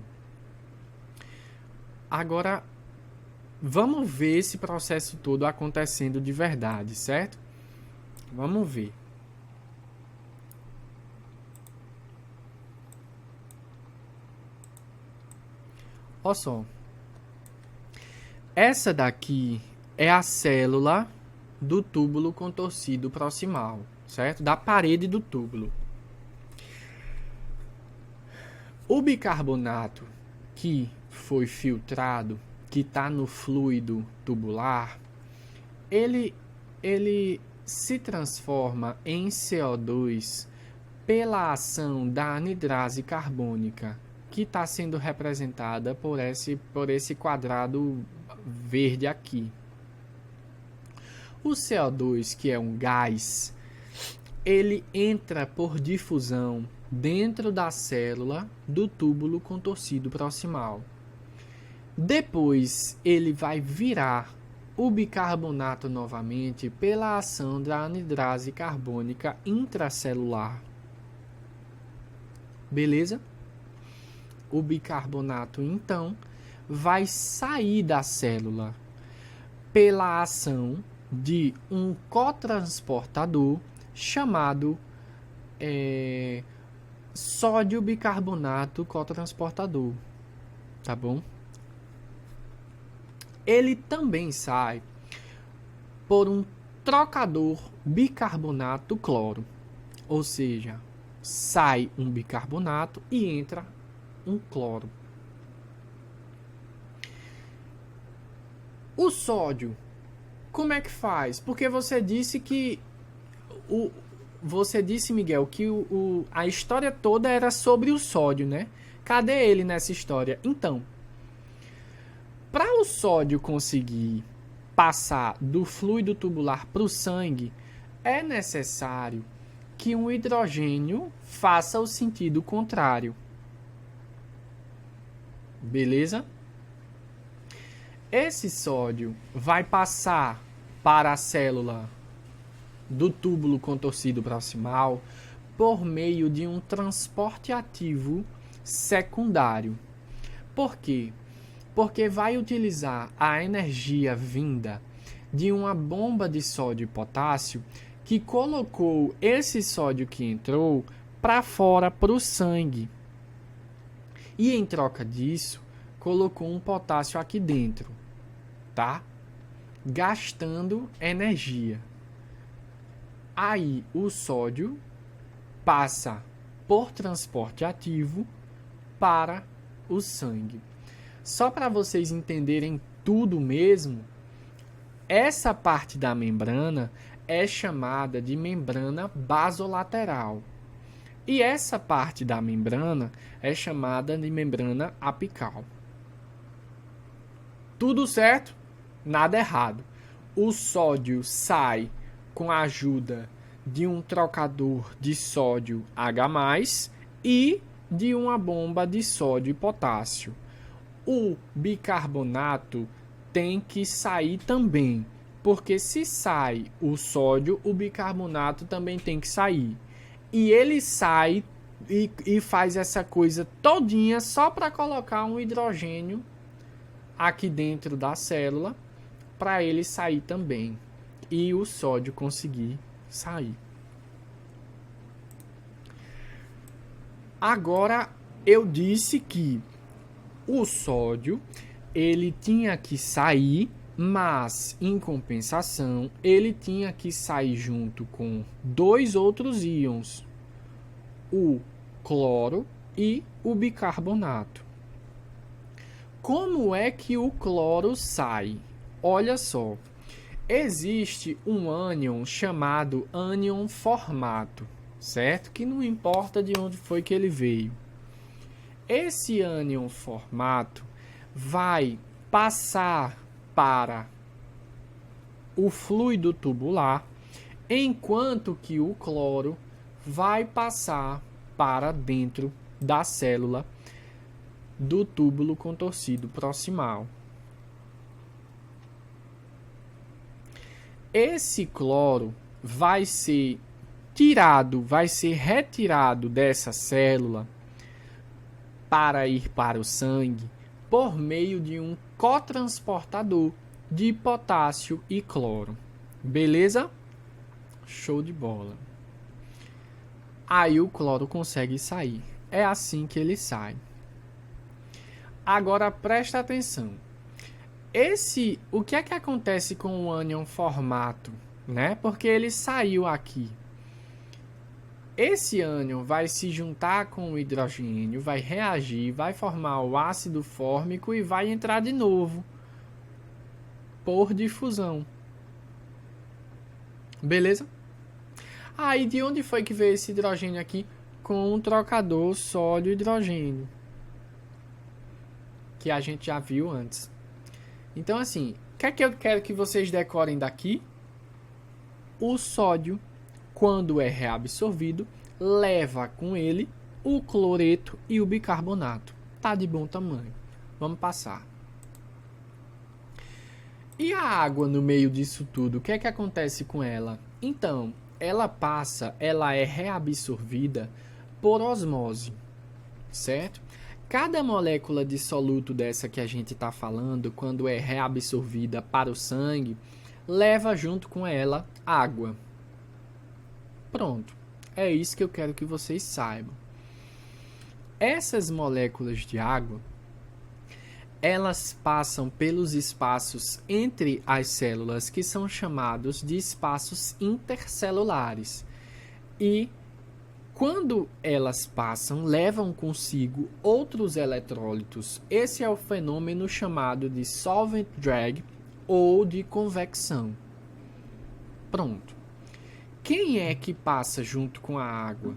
Speaker 1: Agora, vamos ver esse processo todo acontecendo de verdade, certo? Vamos ver. Olha só. Essa daqui é a célula do túbulo contorcido proximal, certo? Da parede do túbulo. O bicarbonato que foi filtrado, que está no fluido tubular, ele se transforma em CO2 pela ação da anidrase carbônica, que está sendo representada por esse quadrado verde aqui. O CO2, que é um gás, ele entra por difusão dentro da célula do túbulo contorcido proximal. Depois, ele vai virar o bicarbonato novamente pela ação da anidrase carbônica intracelular. Beleza? O bicarbonato, então, vai sair da célula pela ação de um cotransportador chamado sódio bicarbonato cotransportador, tá bom? Ele também sai por um trocador bicarbonato cloro. ou seja, sai um bicarbonato e entra um cloro. O sódio, como é que faz? Porque você disse que você disse, Miguel, que a história toda era sobre o sódio, né? Cadê ele nessa história? Então, para o sódio conseguir passar do fluido tubular para o sangue, é necessário que um hidrogênio faça o sentido contrário. Beleza? Esse sódio vai passar para a célula do túbulo contorcido proximal por meio de um transporte ativo secundário. Por quê? Porque vai utilizar a energia vinda de uma bomba de sódio e potássio que colocou esse sódio que entrou para fora para o sangue. E em troca disso, colocou um potássio aqui dentro, tá? Gastando energia. Aí o sódio passa por transporte ativo para o sangue. Só para vocês entenderem tudo mesmo, essa parte da membrana é chamada de membrana basolateral. E essa parte da membrana é chamada de membrana apical. Tudo certo? Nada errado. O sódio sai com a ajuda de um trocador de sódio H+, e de uma bomba de sódio e potássio. O bicarbonato tem que sair também, porque se sai o sódio, o bicarbonato também tem que sair. E ele sai e faz essa coisa todinha só para colocar um hidrogênio aqui dentro da célula, para ele sair também. E o sódio conseguir sair. Agora, eu disse que o sódio, ele tinha que sair, mas, em compensação, ele tinha que sair junto com dois outros íons, o cloro e o bicarbonato. Como é que o cloro sai? Olha só. Existe um ânion chamado ânion formato, certo? Que não importa de onde foi que ele veio. Esse ânion formato vai passar para o fluido tubular, enquanto que o cloro vai passar para dentro da célula do túbulo contorcido proximal. Esse cloro vai ser retirado dessa célula para ir para o sangue por meio de um cotransportador de potássio e cloro. Beleza? Show de bola. Aí o cloro consegue sair. É assim que ele sai. Agora presta atenção. O que é que acontece com o ânion formato, né? Porque ele saiu aqui. Esse ânion vai se juntar com o hidrogênio, vai reagir, vai formar o ácido fórmico e vai entrar de novo por difusão. Beleza? Aí de onde foi que veio esse hidrogênio aqui? Com um trocador sódio-hidrogênio, que a gente já viu antes. Então, assim, o que é que eu quero que vocês decorem daqui? O sódio, quando é reabsorvido, leva com ele o cloreto e o bicarbonato. Tá de bom tamanho. Vamos passar. E a água no meio disso tudo, o que é que acontece com ela? Então, ela é reabsorvida por osmose, certo? Cada molécula de soluto dessa que a gente está falando, quando é reabsorvida para o sangue, leva junto com ela água. Pronto. É isso que eu quero que vocês saibam. Essas moléculas de água, elas passam pelos espaços entre as células que são chamados de espaços intercelulares. E quando elas passam, levam consigo outros eletrólitos. Esse é o fenômeno chamado de solvent drag ou de convecção. Pronto. Quem é que passa junto com a água?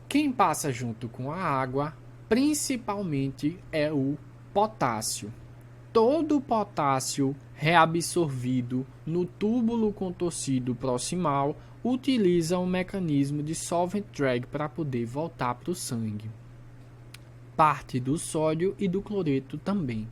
Speaker 1: Quem passa junto com a água, principalmente, é o potássio. Todo o potássio reabsorvido no túbulo contorcido proximal utiliza um mecanismo de solvent drag para poder voltar para o sangue. Parte do sódio e do cloreto também.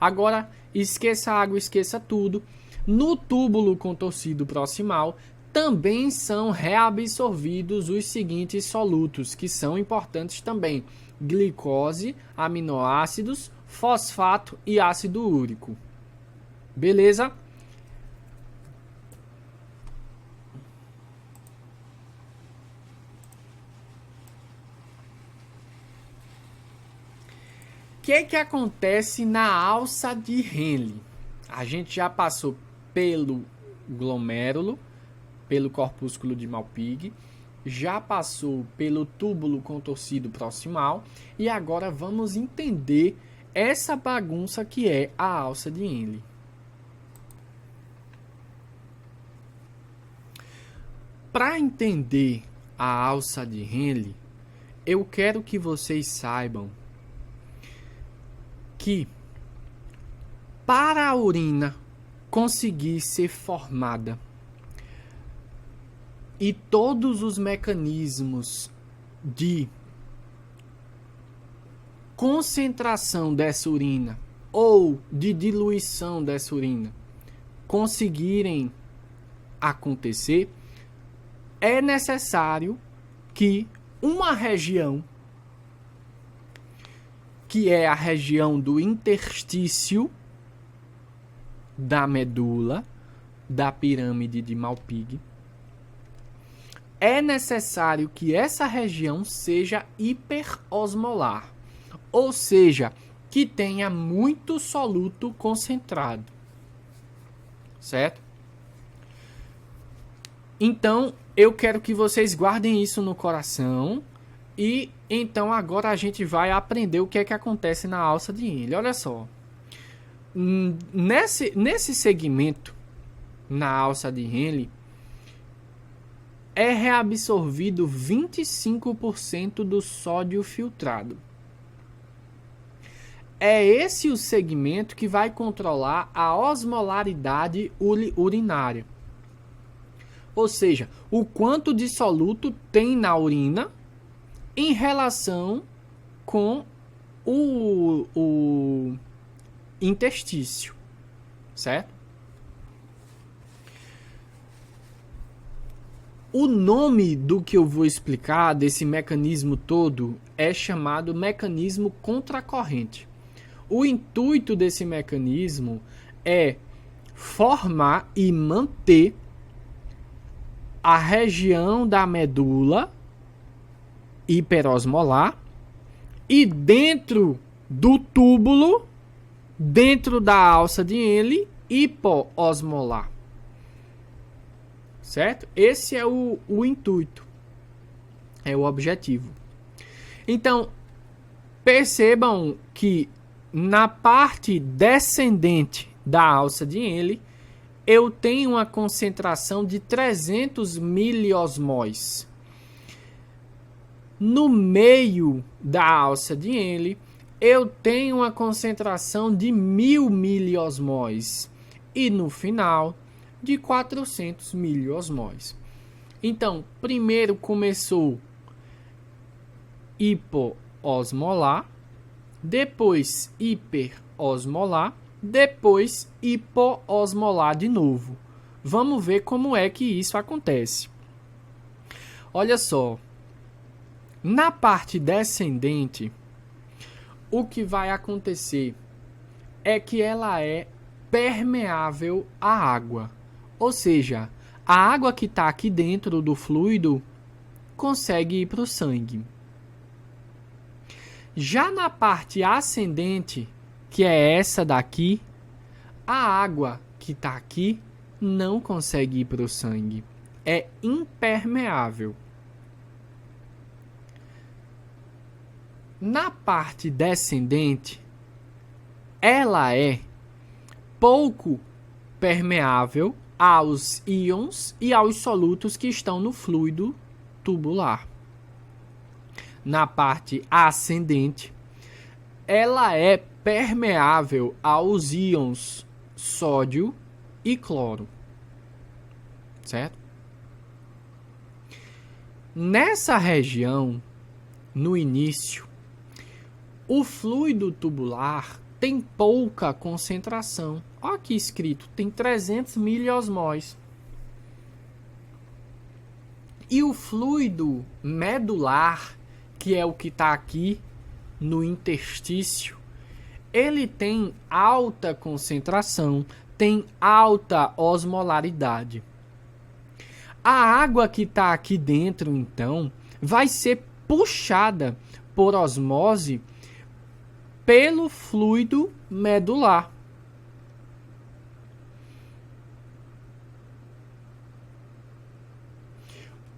Speaker 1: Agora, esqueça a água, esqueça tudo. No túbulo contorcido proximal também são reabsorvidos os seguintes solutos, que são importantes também: glicose, aminoácidos, fosfato e ácido úrico. Beleza? O que acontece na alça de Henle? A gente já passou pelo glomérulo, pelo corpúsculo de Malpighi, já passou pelo túbulo contorcido proximal e agora vamos entender essa bagunça que é a alça de Henle. Para entender a alça de Henle, eu quero que vocês saibam que para a urina conseguir ser formada e todos os mecanismos de concentração dessa urina ou de diluição dessa urina conseguirem acontecer, é necessário que uma região, que é a região do interstício da medula, da pirâmide de Malpighi, é necessário que essa região seja hiperosmolar, ou seja, que tenha muito soluto concentrado, certo? Então, eu quero que vocês guardem isso no coração e então agora a gente vai aprender o que é que acontece na alça de Henle. Olha só, nesse segmento, na alça de Henle, é reabsorvido 25% do sódio filtrado. É esse o segmento que vai controlar a osmolaridade urinária. Ou seja, o quanto de soluto tem na urina em relação com o interstício, certo? O nome do que eu vou explicar, desse mecanismo todo, é chamado mecanismo contracorrente. O intuito desse mecanismo é formar e manter a região da medula hiperosmolar e dentro do túbulo, dentro da alça de Henle, hipoosmolar. Certo? Esse é o intuito, é o objetivo. Então, percebam que na parte descendente da alça de Henle, eu tenho uma concentração de 300 miliosmóis. No meio da alça de Henle, eu tenho uma concentração de 1000 miliosmóis. E no final, de 400 miliosmóis. Então, primeiro começou hipoosmolar, depois hiperosmolar, depois hipoosmolar de novo. Vamos ver como é que isso acontece. Olha só, na parte descendente, o que vai acontecer é que ela é permeável à água. Ou seja, a água que está aqui dentro do fluido consegue ir para o sangue. Já na parte ascendente, que é essa daqui, a água que está aqui não consegue ir para o sangue. É impermeável. Na parte descendente, ela é pouco permeável aos íons e aos solutos que estão no fluido tubular. Na parte ascendente, ela é permeável aos íons sódio e cloro, certo? Nessa região, no início, o fluido tubular tem pouca concentração. Olha aqui escrito, tem 300 miliosmóis. E o fluido medular, que é o que está aqui no interstício, ele tem alta concentração, tem alta osmolaridade. A água que está aqui dentro, então, vai ser puxada por osmose pelo fluido medular.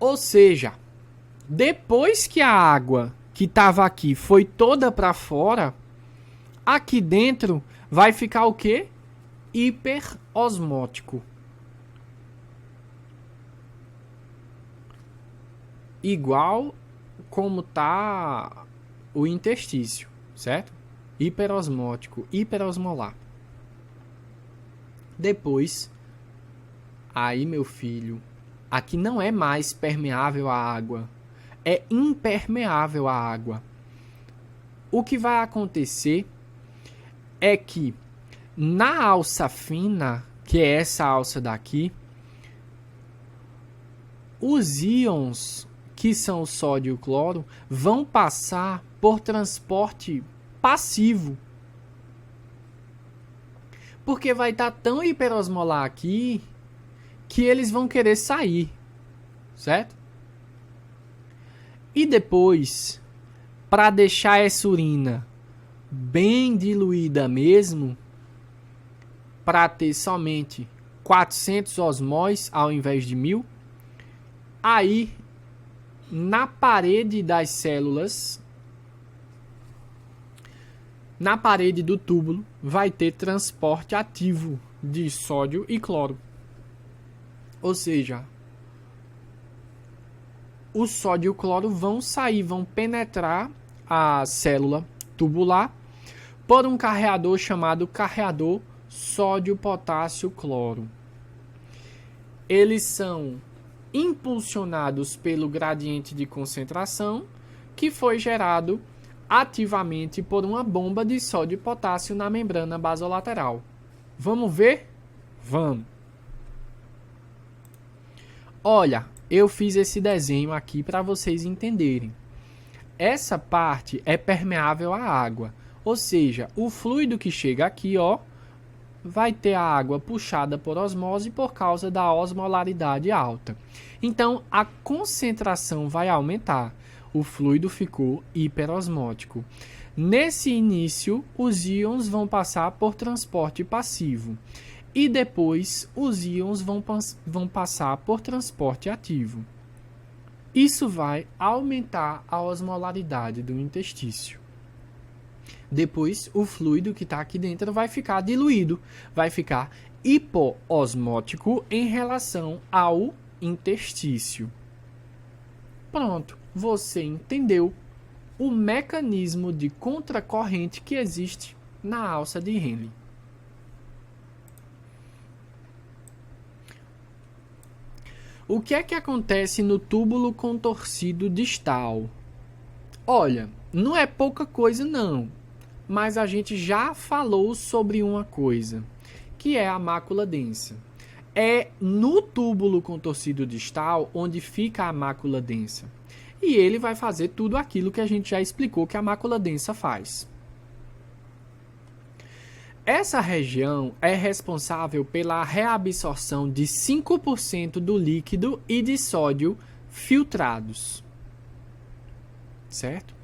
Speaker 1: Ou seja, depois que a água que estava aqui foi toda para fora, aqui dentro vai ficar o quê? Hiperosmótico. Igual como tá o interstício, certo? Hiperosmótico, hiperosmolar. Depois, aí meu filho, aqui não é mais permeável à água, é impermeável à água. O que vai acontecer é que na alça fina, que é essa alça daqui, os íons, que são o sódio e o cloro, vão passar por transporte passivo. Porque vai estar tão hiperosmolar aqui que eles vão querer sair, certo? E depois, para deixar essa urina bem diluída mesmo, para ter somente 400 osmóis ao invés de 1000, aí na parede das células, na parede do túbulo, vai ter transporte ativo de sódio e cloro. Ou seja, o sódio e o cloro vão sair, vão penetrar a célula tubular por um carreador chamado carreador sódio-potássio-cloro. Eles são impulsionados pelo gradiente de concentração que foi gerado ativamente por uma bomba de sódio e potássio na membrana basolateral. Vamos ver? Vamos. Olha, eu fiz esse desenho aqui para vocês entenderem. Essa parte é permeável à água, ou seja, o fluido que chega aqui, ó, vai ter a água puxada por osmose por causa da osmolaridade alta. Então, a concentração vai aumentar. O fluido ficou hiperosmótico. Nesse início, os íons vão passar por transporte passivo. E depois, os íons vão passar por transporte ativo. Isso vai aumentar a osmolaridade do interstício. Depois, o fluido que está aqui dentro vai ficar diluído, vai ficar hipoosmótico em relação ao interstício. Pronto, você entendeu o mecanismo de contracorrente que existe na alça de Henle. O que é que acontece no túbulo contorcido distal? Olha, não é pouca coisa não, mas a gente já falou sobre uma coisa, que é a mácula densa. É no túbulo contorcido distal onde fica a mácula densa. E ele vai fazer tudo aquilo que a gente já explicou que a mácula densa faz. Essa região é responsável pela reabsorção de 5% do líquido e de sódio filtrados. Certo?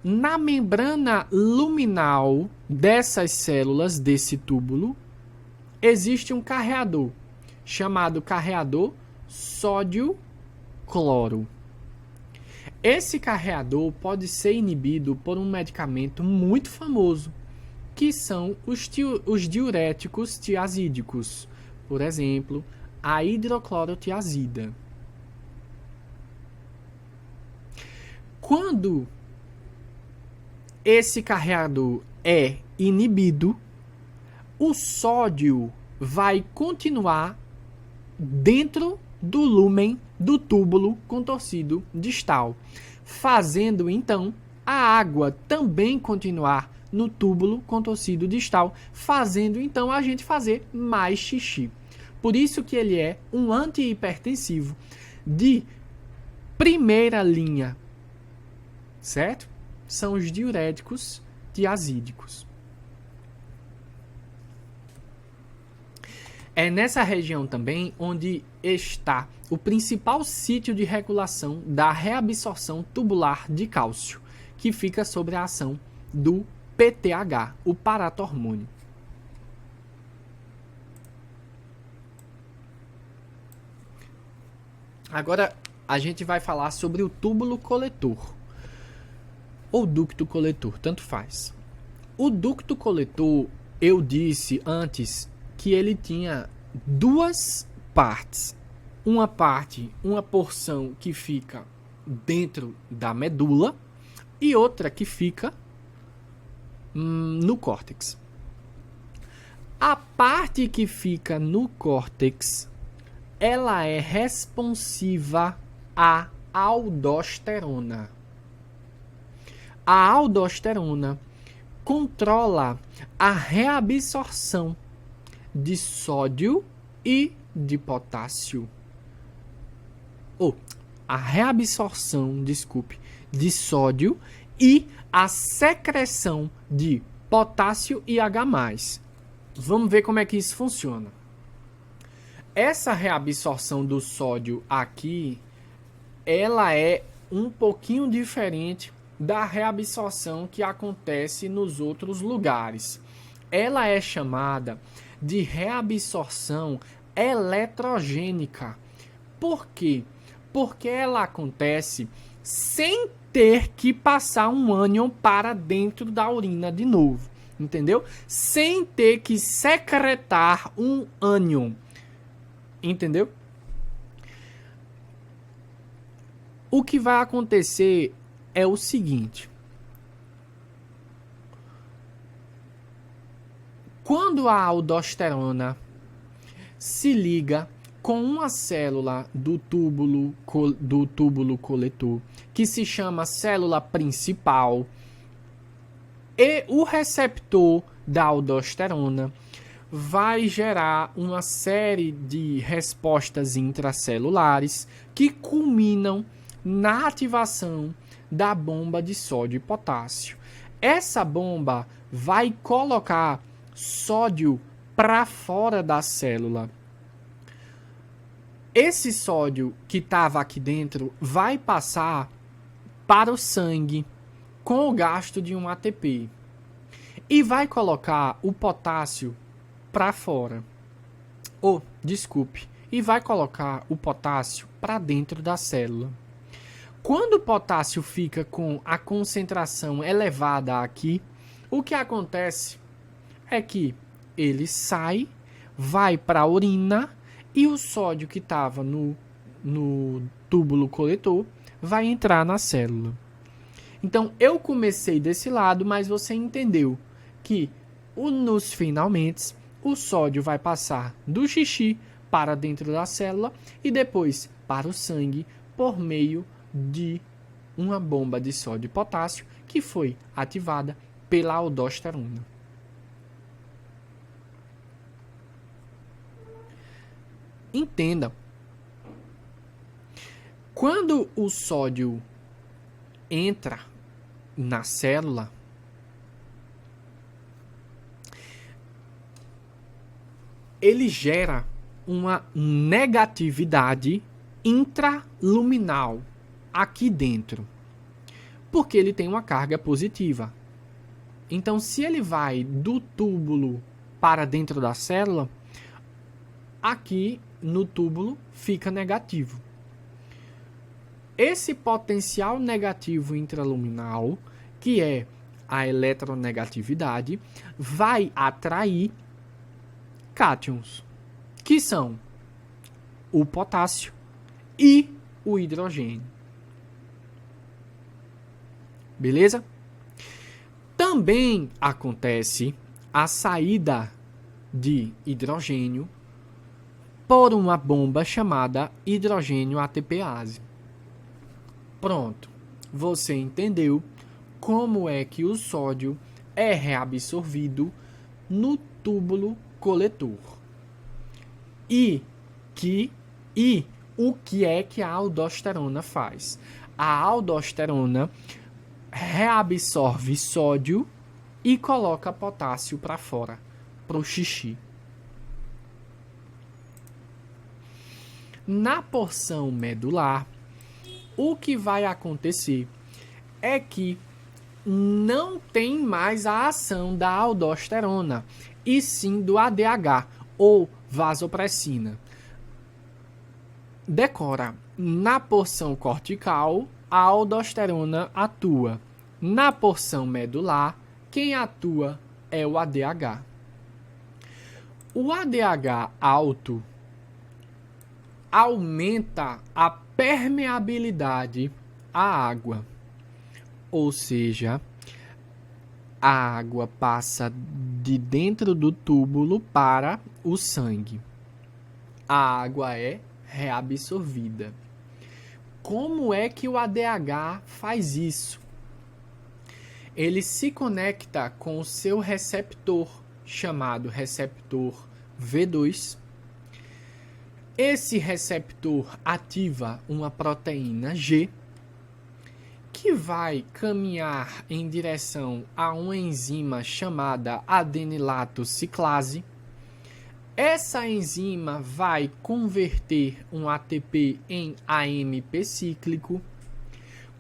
Speaker 1: Na membrana luminal dessas células, desse túbulo, existe um carreador, chamado carreador sódio-cloro. Esse carreador pode ser inibido por um medicamento muito famoso, que são os diuréticos tiazídicos. Por exemplo, a hidroclorotiazida. Quando esse carreador é inibido, o sódio vai continuar dentro do lúmen do túbulo contorcido distal, fazendo então a água também continuar no túbulo contorcido distal, fazendo então a gente fazer mais xixi. Por isso que ele é um antihipertensivo de primeira linha, certo? São os diuréticos tiazídicos. É nessa região também onde está o principal sítio de regulação da reabsorção tubular de cálcio, que fica sob a ação do PTH, o paratormônio. Agora a gente vai falar sobre o túbulo coletor, ou ducto coletor, tanto faz. O ducto coletor, eu disse antes que ele tinha duas partes. Uma porção que fica dentro da medula e outra que fica no córtex. A parte que fica no córtex, ela é responsiva à aldosterona. A aldosterona controla a reabsorção de sódio e de potássio. A reabsorção, de sódio e a secreção de potássio e H+. Vamos ver como é que isso funciona. Essa reabsorção do sódio aqui, ela é um pouquinho diferente da reabsorção que acontece nos outros lugares. Ela é chamada de reabsorção eletrogênica. Por quê? Porque ela acontece sem ter que passar um ânion para dentro da urina de novo, entendeu? Sem ter que secretar um ânion, entendeu? O que vai acontecer é o seguinte: quando a aldosterona se liga com uma célula do túbulo coletor, que se chama célula principal, e o receptor da aldosterona vai gerar uma série de respostas intracelulares que culminam na ativação da bomba de sódio e potássio. Essa bomba vai colocar sódio para fora da célula. Esse sódio que estava aqui dentro vai passar para o sangue com o gasto de um ATP e vai colocar o potássio para fora. E vai colocar o potássio para dentro da célula. Quando o potássio fica com a concentração elevada aqui, o que acontece é que ele sai, vai para a urina e o sódio que estava no túbulo coletor vai entrar na célula. Então, eu comecei desse lado, mas você entendeu que nos finalmente o sódio vai passar do xixi para dentro da célula e depois para o sangue por meio de uma bomba de sódio e potássio que foi ativada pela aldosterona. Entenda, quando o sódio entra na célula, ele gera uma negatividade intraluminal aqui dentro, porque ele tem uma carga positiva. Então, se ele vai do túbulo para dentro da célula, aqui no túbulo fica negativo. esse potencial negativo intraluminal, que é a eletronegatividade, vai atrair cátions, que são o potássio e o hidrogênio. Beleza? Também acontece a saída de hidrogênio por uma bomba chamada hidrogênio ATPase. Pronto, você entendeu como é que o sódio é reabsorvido no túbulo coletor. E o que é que a aldosterona faz? A aldosterona reabsorve sódio e coloca potássio para fora, pro xixi. Na porção medular, o que vai acontecer é que não tem mais a ação da aldosterona, e sim do ADH, ou vasopressina. Decora, na porção cortical, a aldosterona atua. Na porção medular, quem atua é o ADH. O ADH alto aumenta a permeabilidade à água, ou seja, a água passa de dentro do túbulo para o sangue. A água é reabsorvida. Como é que o ADH faz isso? Ele se conecta com o seu receptor, chamado receptor V2. Esse receptor ativa uma proteína G, que vai caminhar em direção a uma enzima chamada adenilato ciclase. Essa enzima vai converter um ATP em AMP cíclico.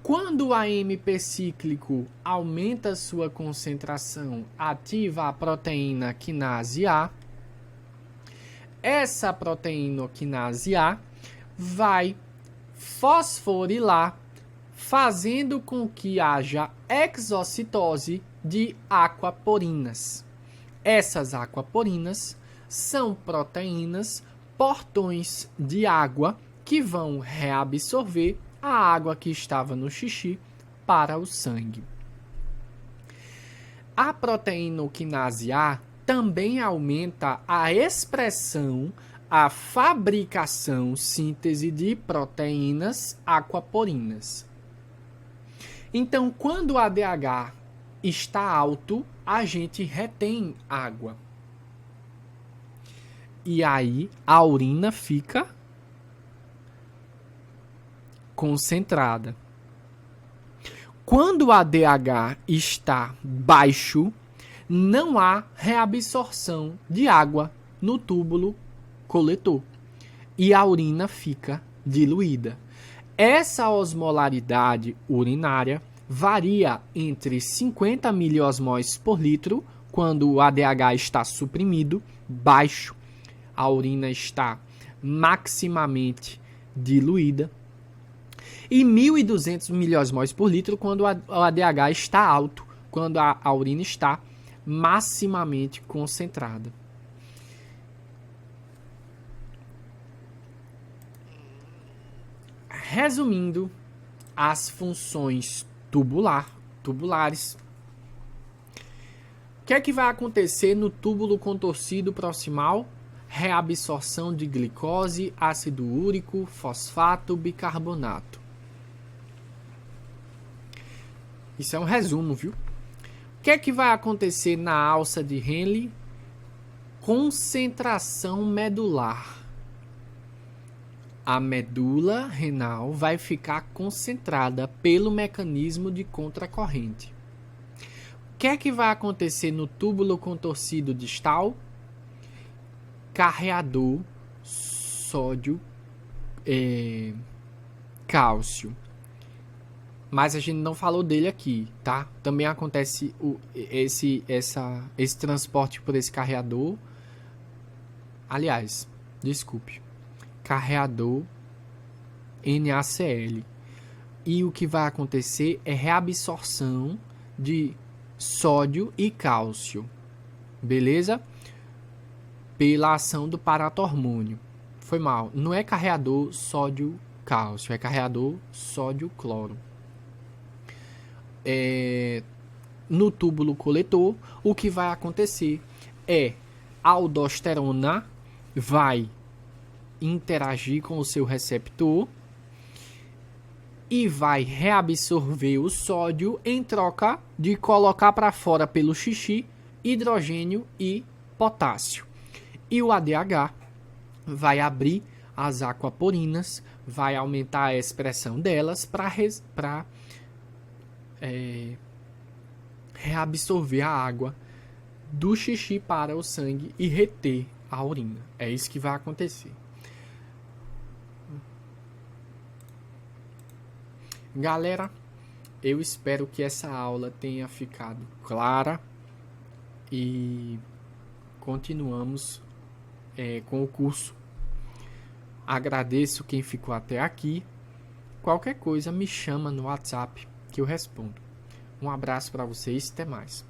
Speaker 1: Quando o AMP cíclico aumenta sua concentração, ativa a proteína quinase A. Essa proteína quinase A vai fosforilar, fazendo com que haja exocitose de aquaporinas. Essas aquaporinas são proteínas portões de água que vão reabsorver a água que estava no xixi para o sangue. A proteína quinase A também aumenta a expressão, a fabricação, síntese de proteínas aquaporinas. Então, quando o ADH está alto, a gente retém água. E aí a urina fica concentrada. Quando o ADH está baixo, não há reabsorção de água no túbulo coletor e a urina fica diluída. Essa osmolaridade urinária varia entre 50 miliosmóis por litro quando o ADH está suprimido, baixo, a urina está maximamente diluída, e 1.200 miliosmóis por litro quando o ADH está alto, quando a urina está maximamente concentrada. Resumindo as funções tubulares, o que é que vai acontecer no túbulo contorcido proximal? Reabsorção de glicose, ácido úrico, fosfato, bicarbonato. Isso é um resumo, viu? O que é que vai acontecer na alça de Henle? Concentração medular. A medula renal vai ficar concentrada pelo mecanismo de contracorrente. O que é que vai acontecer no túbulo contorcido distal? Carreador sódio, cálcio. Mas a gente não falou dele aqui, tá? Também acontece esse transporte por esse carreador. Aliás, desculpe. Carreador NaCl. e o que vai acontecer é reabsorção de sódio e cálcio, beleza? Pela ação do paratormônio. Foi mal, não é carreador sódio-cálcio, é carreador sódio-cloro. No túbulo coletor, o que vai acontecer é a aldosterona vai interagir com o seu receptor e vai reabsorver o sódio em troca de colocar para fora pelo xixi hidrogênio e potássio. E o ADH vai abrir as aquaporinas, vai aumentar a expressão delas para reabsorver a água do xixi para o sangue e reter a urina. É isso que vai acontecer. Galera, eu espero que essa aula tenha ficado clara e continuamos com o curso. Agradeço quem ficou até aqui. Qualquer coisa me chama no WhatsApp que eu respondo. Um abraço para vocês, até mais.